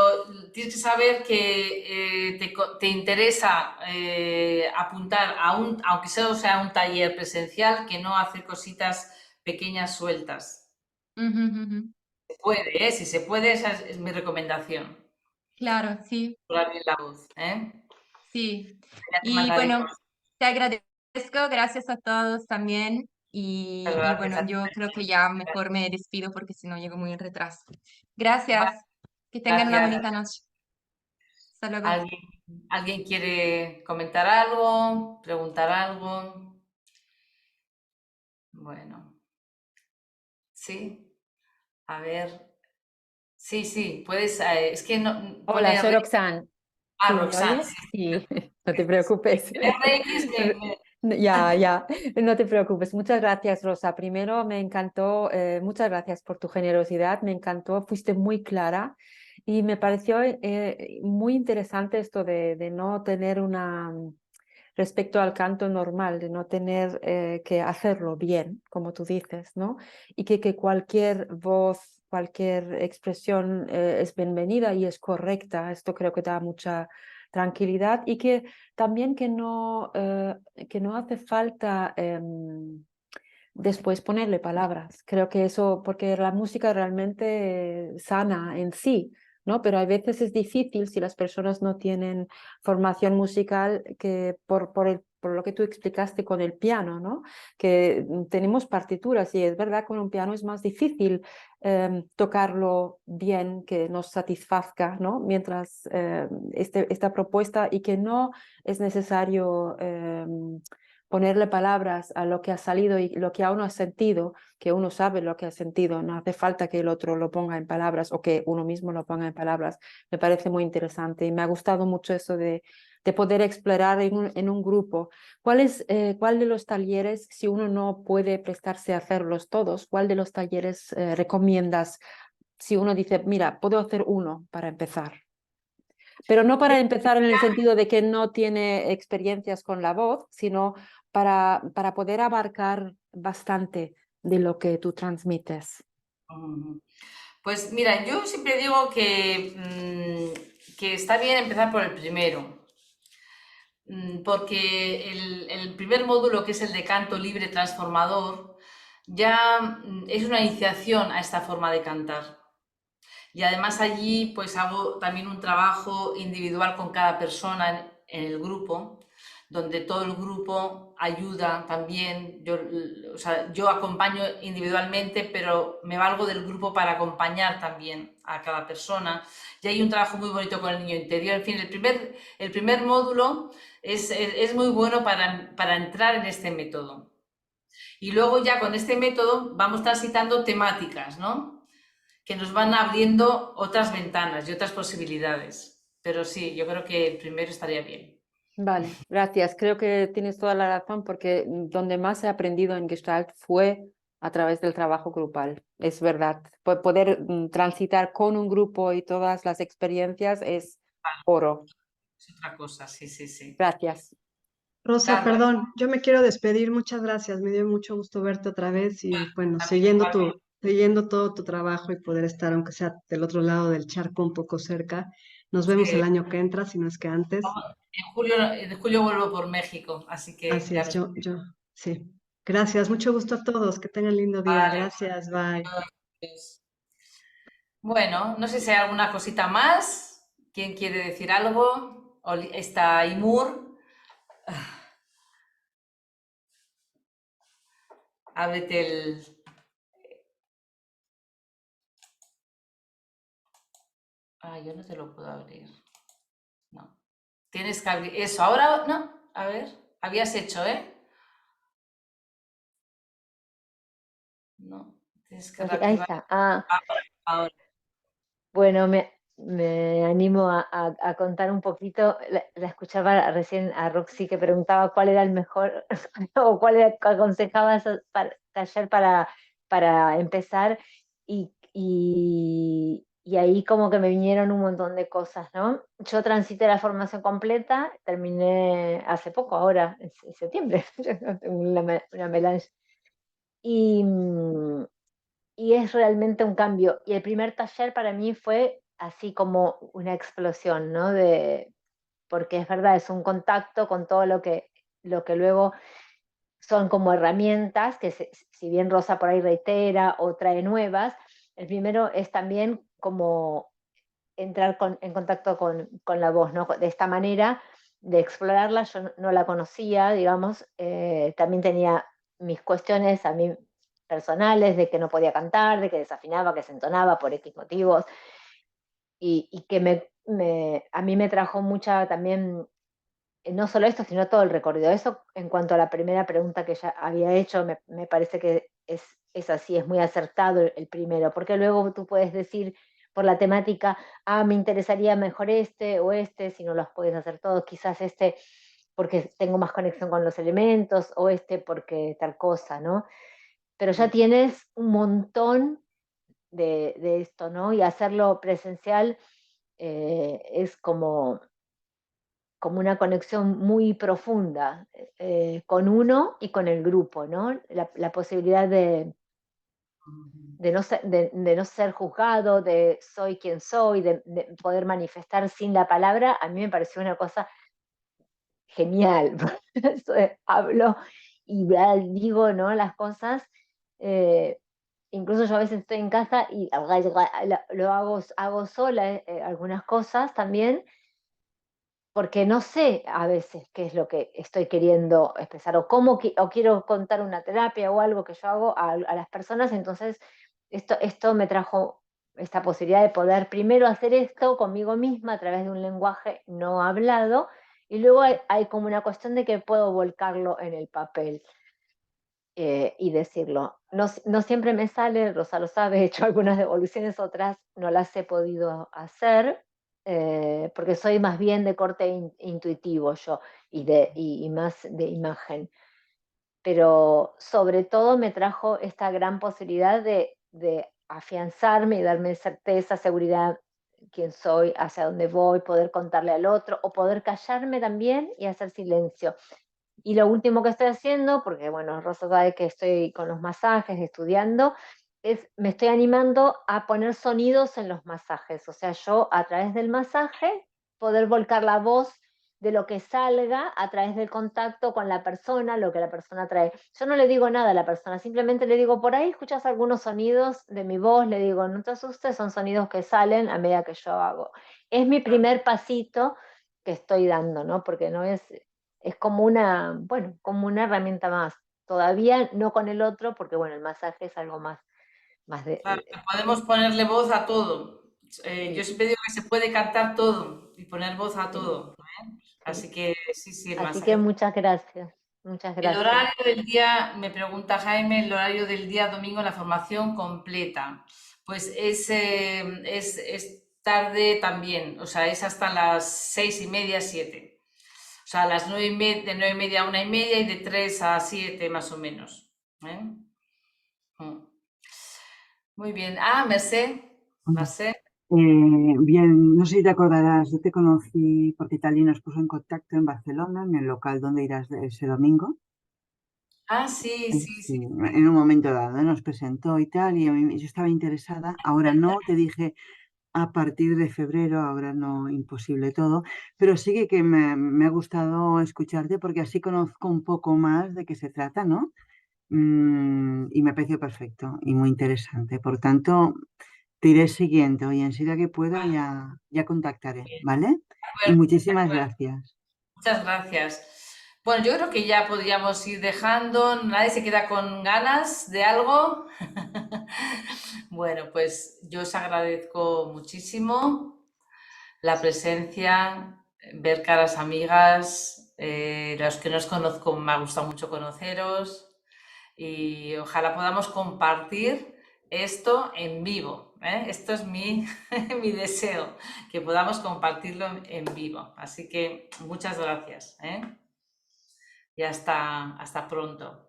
tienes que saber que te interesa apuntar a un, aunque solo sea un taller presencial, que no hacer cositas pequeñas sueltas. Ujú, ujú. Se puede, ¿eh? Si se puede, esa es mi recomendación. Claro, sí, Por bien la voz, ¿eh? sí. Ya te Y mandaré bueno, cosas. te agradezco, gracias a todos también. Y Gracias bueno, a ti. yo creo que ya mejor me despido porque si no llego muy en retraso. Gracias. Vale, Que tengan una gracias. bonita noche. Hasta luego. ¿Alguien, alguien quiere comentar algo? ¿Preguntar algo? Bueno, sí. A ver. Sí, sí, puedes. Es que no, Hola, pone soy Roxanne. ¿Sí me Roxanne. oyes? Sí, Sí, no te preocupes. RX Ya, ya, no te preocupes. Muchas gracias, Rosa. Primero, me encantó, muchas gracias por tu generosidad. Me encantó, fuiste muy clara y me pareció muy interesante esto de no tener una, respecto al canto normal, de no tener que hacerlo bien, como tú dices, ¿no? Y que cualquier voz, cualquier expresión es bienvenida y es correcta. Esto creo que da mucha tranquilidad y que también que no hace falta después ponerle palabras. Creo que eso, porque la música realmente sana en sí, ¿no? Pero a veces es difícil si las personas no tienen formación musical, que por lo que tú explicaste con el piano, ¿no? Que tenemos partituras y es verdad, con un piano es más difícil tocarlo bien, que nos satisfazca, ¿no? Mientras esta propuesta y que no es necesario ponerle palabras a lo que ha salido y lo que a uno ha sentido, que uno sabe lo que ha sentido, no hace falta que el otro lo ponga en palabras o que uno mismo lo ponga en palabras. Me parece muy interesante y me ha gustado mucho eso de poder explorar en un grupo. ¿Cuál de los talleres, si uno no puede prestarse a hacerlos todos, cuál de los talleres recomiendas si uno dice, mira, puedo hacer uno para empezar? Pero no para empezar en el sentido de que no tiene experiencias con la voz, sino para poder abarcar bastante de lo que tú transmites. Ujú. Pues mira, yo siempre digo que está bien empezar por el primero, porque el primer módulo, que es el de canto libre transformador, ya es una iniciación a esta forma de cantar. Y además allí pues hago también un trabajo individual con cada persona en el grupo, donde todo el grupo ayuda también. Yo, o sea, yo acompaño individualmente, pero me valgo del grupo para acompañar también a cada persona. Y hay un trabajo muy bonito con el niño interior. En fin, el primer módulo es muy bueno para entrar en este método. Y luego ya con este método vamos transitando temáticas, ¿no? Que nos van abriendo otras ventanas y otras posibilidades. Pero sí, yo creo que el primero estaría bien. Vale, gracias. Creo que tienes toda la razón porque donde más he aprendido en Gestalt fue a través del trabajo grupal. Es verdad. Poder transitar con un grupo y todas las experiencias es oro. Es otra cosa, sí, sí, sí. Gracias. Rosa, Carlos, perdón, yo me quiero despedir. Muchas gracias. Me dio mucho gusto verte otra vez y bueno, también igualmente. siguiendo todo tu trabajo y poder estar, aunque sea del otro lado del charco, un poco cerca. Nos vemos el Sí, año que entra, si no es que antes. en julio vuelvo por México, así que Así ya es, nos... sí. Gracias, mucho gusto a todos. Que tengan lindo día. Vale, Gracias, bye. pues, bueno, no sé si hay alguna cosita más. ¿Quién quiere decir algo? Está Imur. Ábrete el... Ah, yo no te lo puedo abrir. No. Tienes que abrir eso. Ahora, no, a ver, habías hecho, ¿eh? No, tienes que Ahí reactivar. está. Ah, Ahora. bueno, me animo a contar un poquito. La escuchaba recién a Roxy que preguntaba cuál era el mejor o cuál era, aconsejabas taller para empezar y ahí como que me vinieron un montón de cosas, ¿no? Yo transité la formación completa, terminé hace poco, ahora, en septiembre, tengo una melange. Y, y es realmente un cambio. Y el primer taller para mí fue así como una explosión, ¿no? Porque es verdad, es un contacto con todo lo que luego son como herramientas, que si bien Rosa por ahí reitera o trae nuevas, el primero es también como entrar en contacto con la voz, ¿no? De esta manera de explorarla, yo no la conocía, digamos, también tenía mis cuestiones a mí personales de que no podía cantar, de que desafinaba, que se entonaba por X motivos, y que a mí me trajo mucha también, no solo esto, sino todo el recorrido. Eso en cuanto a la primera pregunta que ya había hecho, me parece que es así, es muy acertado el primero, porque luego tú puedes decir por la temática, me interesaría mejor este o este, si no los puedes hacer todos, quizás este porque tengo más conexión con los elementos o este porque tal cosa, ¿no? Pero ya tienes un montón de esto, ¿no? Y hacerlo presencial es como una conexión muy profunda con uno y con el grupo, ¿no? La posibilidad de no ser juzgado, de soy quien soy, de poder manifestar sin la palabra, a mí me pareció una cosa genial. Hablo y digo, ¿no? Las cosas. eh, Incluso yo a veces estoy en casa y lo hago sola algunas cosas también, porque no sé a veces qué es lo que estoy queriendo expresar o o quiero contar una terapia o algo que yo hago a las personas. Entonces esto me trajo esta posibilidad de poder primero hacer esto conmigo misma a través de un lenguaje no hablado, y luego hay como una cuestión de que puedo volcarlo en el papel y decirlo. No, no siempre me sale, Rosa lo sabe, he hecho algunas devoluciones, otras no las he podido hacer, porque soy más bien de corte intuitivo yo y más de imagen. Pero sobre todo me trajo esta gran posibilidad de afianzarme y darme certeza, seguridad, quién soy, hacia dónde voy, poder contarle al otro o poder callarme también y hacer silencio. Y lo último que estoy haciendo, porque bueno, Rosa sabe que estoy con los masajes, estudiando, me estoy animando a poner sonidos en los masajes. O sea, yo a través del masaje poder volcar la voz de lo que salga a través del contacto con la persona, lo que la persona trae. Yo no le digo nada a la persona, simplemente le digo, por ahí escuchas algunos sonidos de mi voz, le digo, no te asustes, son sonidos que salen a medida que yo hago. Es mi primer pasito que estoy dando, ¿no? Porque no es como bueno, como una herramienta más. Todavía no con el otro, porque bueno, el masaje es algo más Claro, que podemos ponerle voz a todo. Yo sí, siempre digo que se puede cantar todo y poner voz a sí, todo. sí. Así que sí, el Así que masaje. muchas gracias, muchas El gracias. horario del día, me pregunta Jaime, el horario del día domingo, la formación completa. Pues es tarde también, o sea, es hasta las 6:30, 7. O sea, a las 9:30, de 9:30 a 1:30 y de 3 a 7 más o menos. ¿Eh? Mm. Muy bien. Mercé. Hola. Marcé. Bien, no sé si te acordarás, yo te conocí porque Tali nos puso en contacto en Barcelona, en el local donde irás ese domingo. Sí, sí, Sí, sí. en un momento dado nos presentó y tal, y yo estaba interesada. Ahora no, te dije a partir de febrero, ahora no, imposible todo, pero sí que me ha gustado escucharte porque así conozco un poco más de qué se trata, ¿no? Y me pareció perfecto y muy interesante. Por tanto, te iré siguiendo y enseguida que pueda ya contactaré, ¿vale? Y De muchísimas acuerdo. gracias. Muchas gracias. Bueno, yo creo que ya podríamos ir dejando. Nadie se queda con ganas de algo. Bueno, pues yo os agradezco muchísimo la presencia, ver caras amigas, los que no os conozco, me ha gustado mucho conoceros y ojalá podamos compartir esto en vivo, ¿eh? Esto es mi, mi deseo, que podamos compartirlo en vivo. Así que muchas gracias, ¿eh? Y hasta pronto.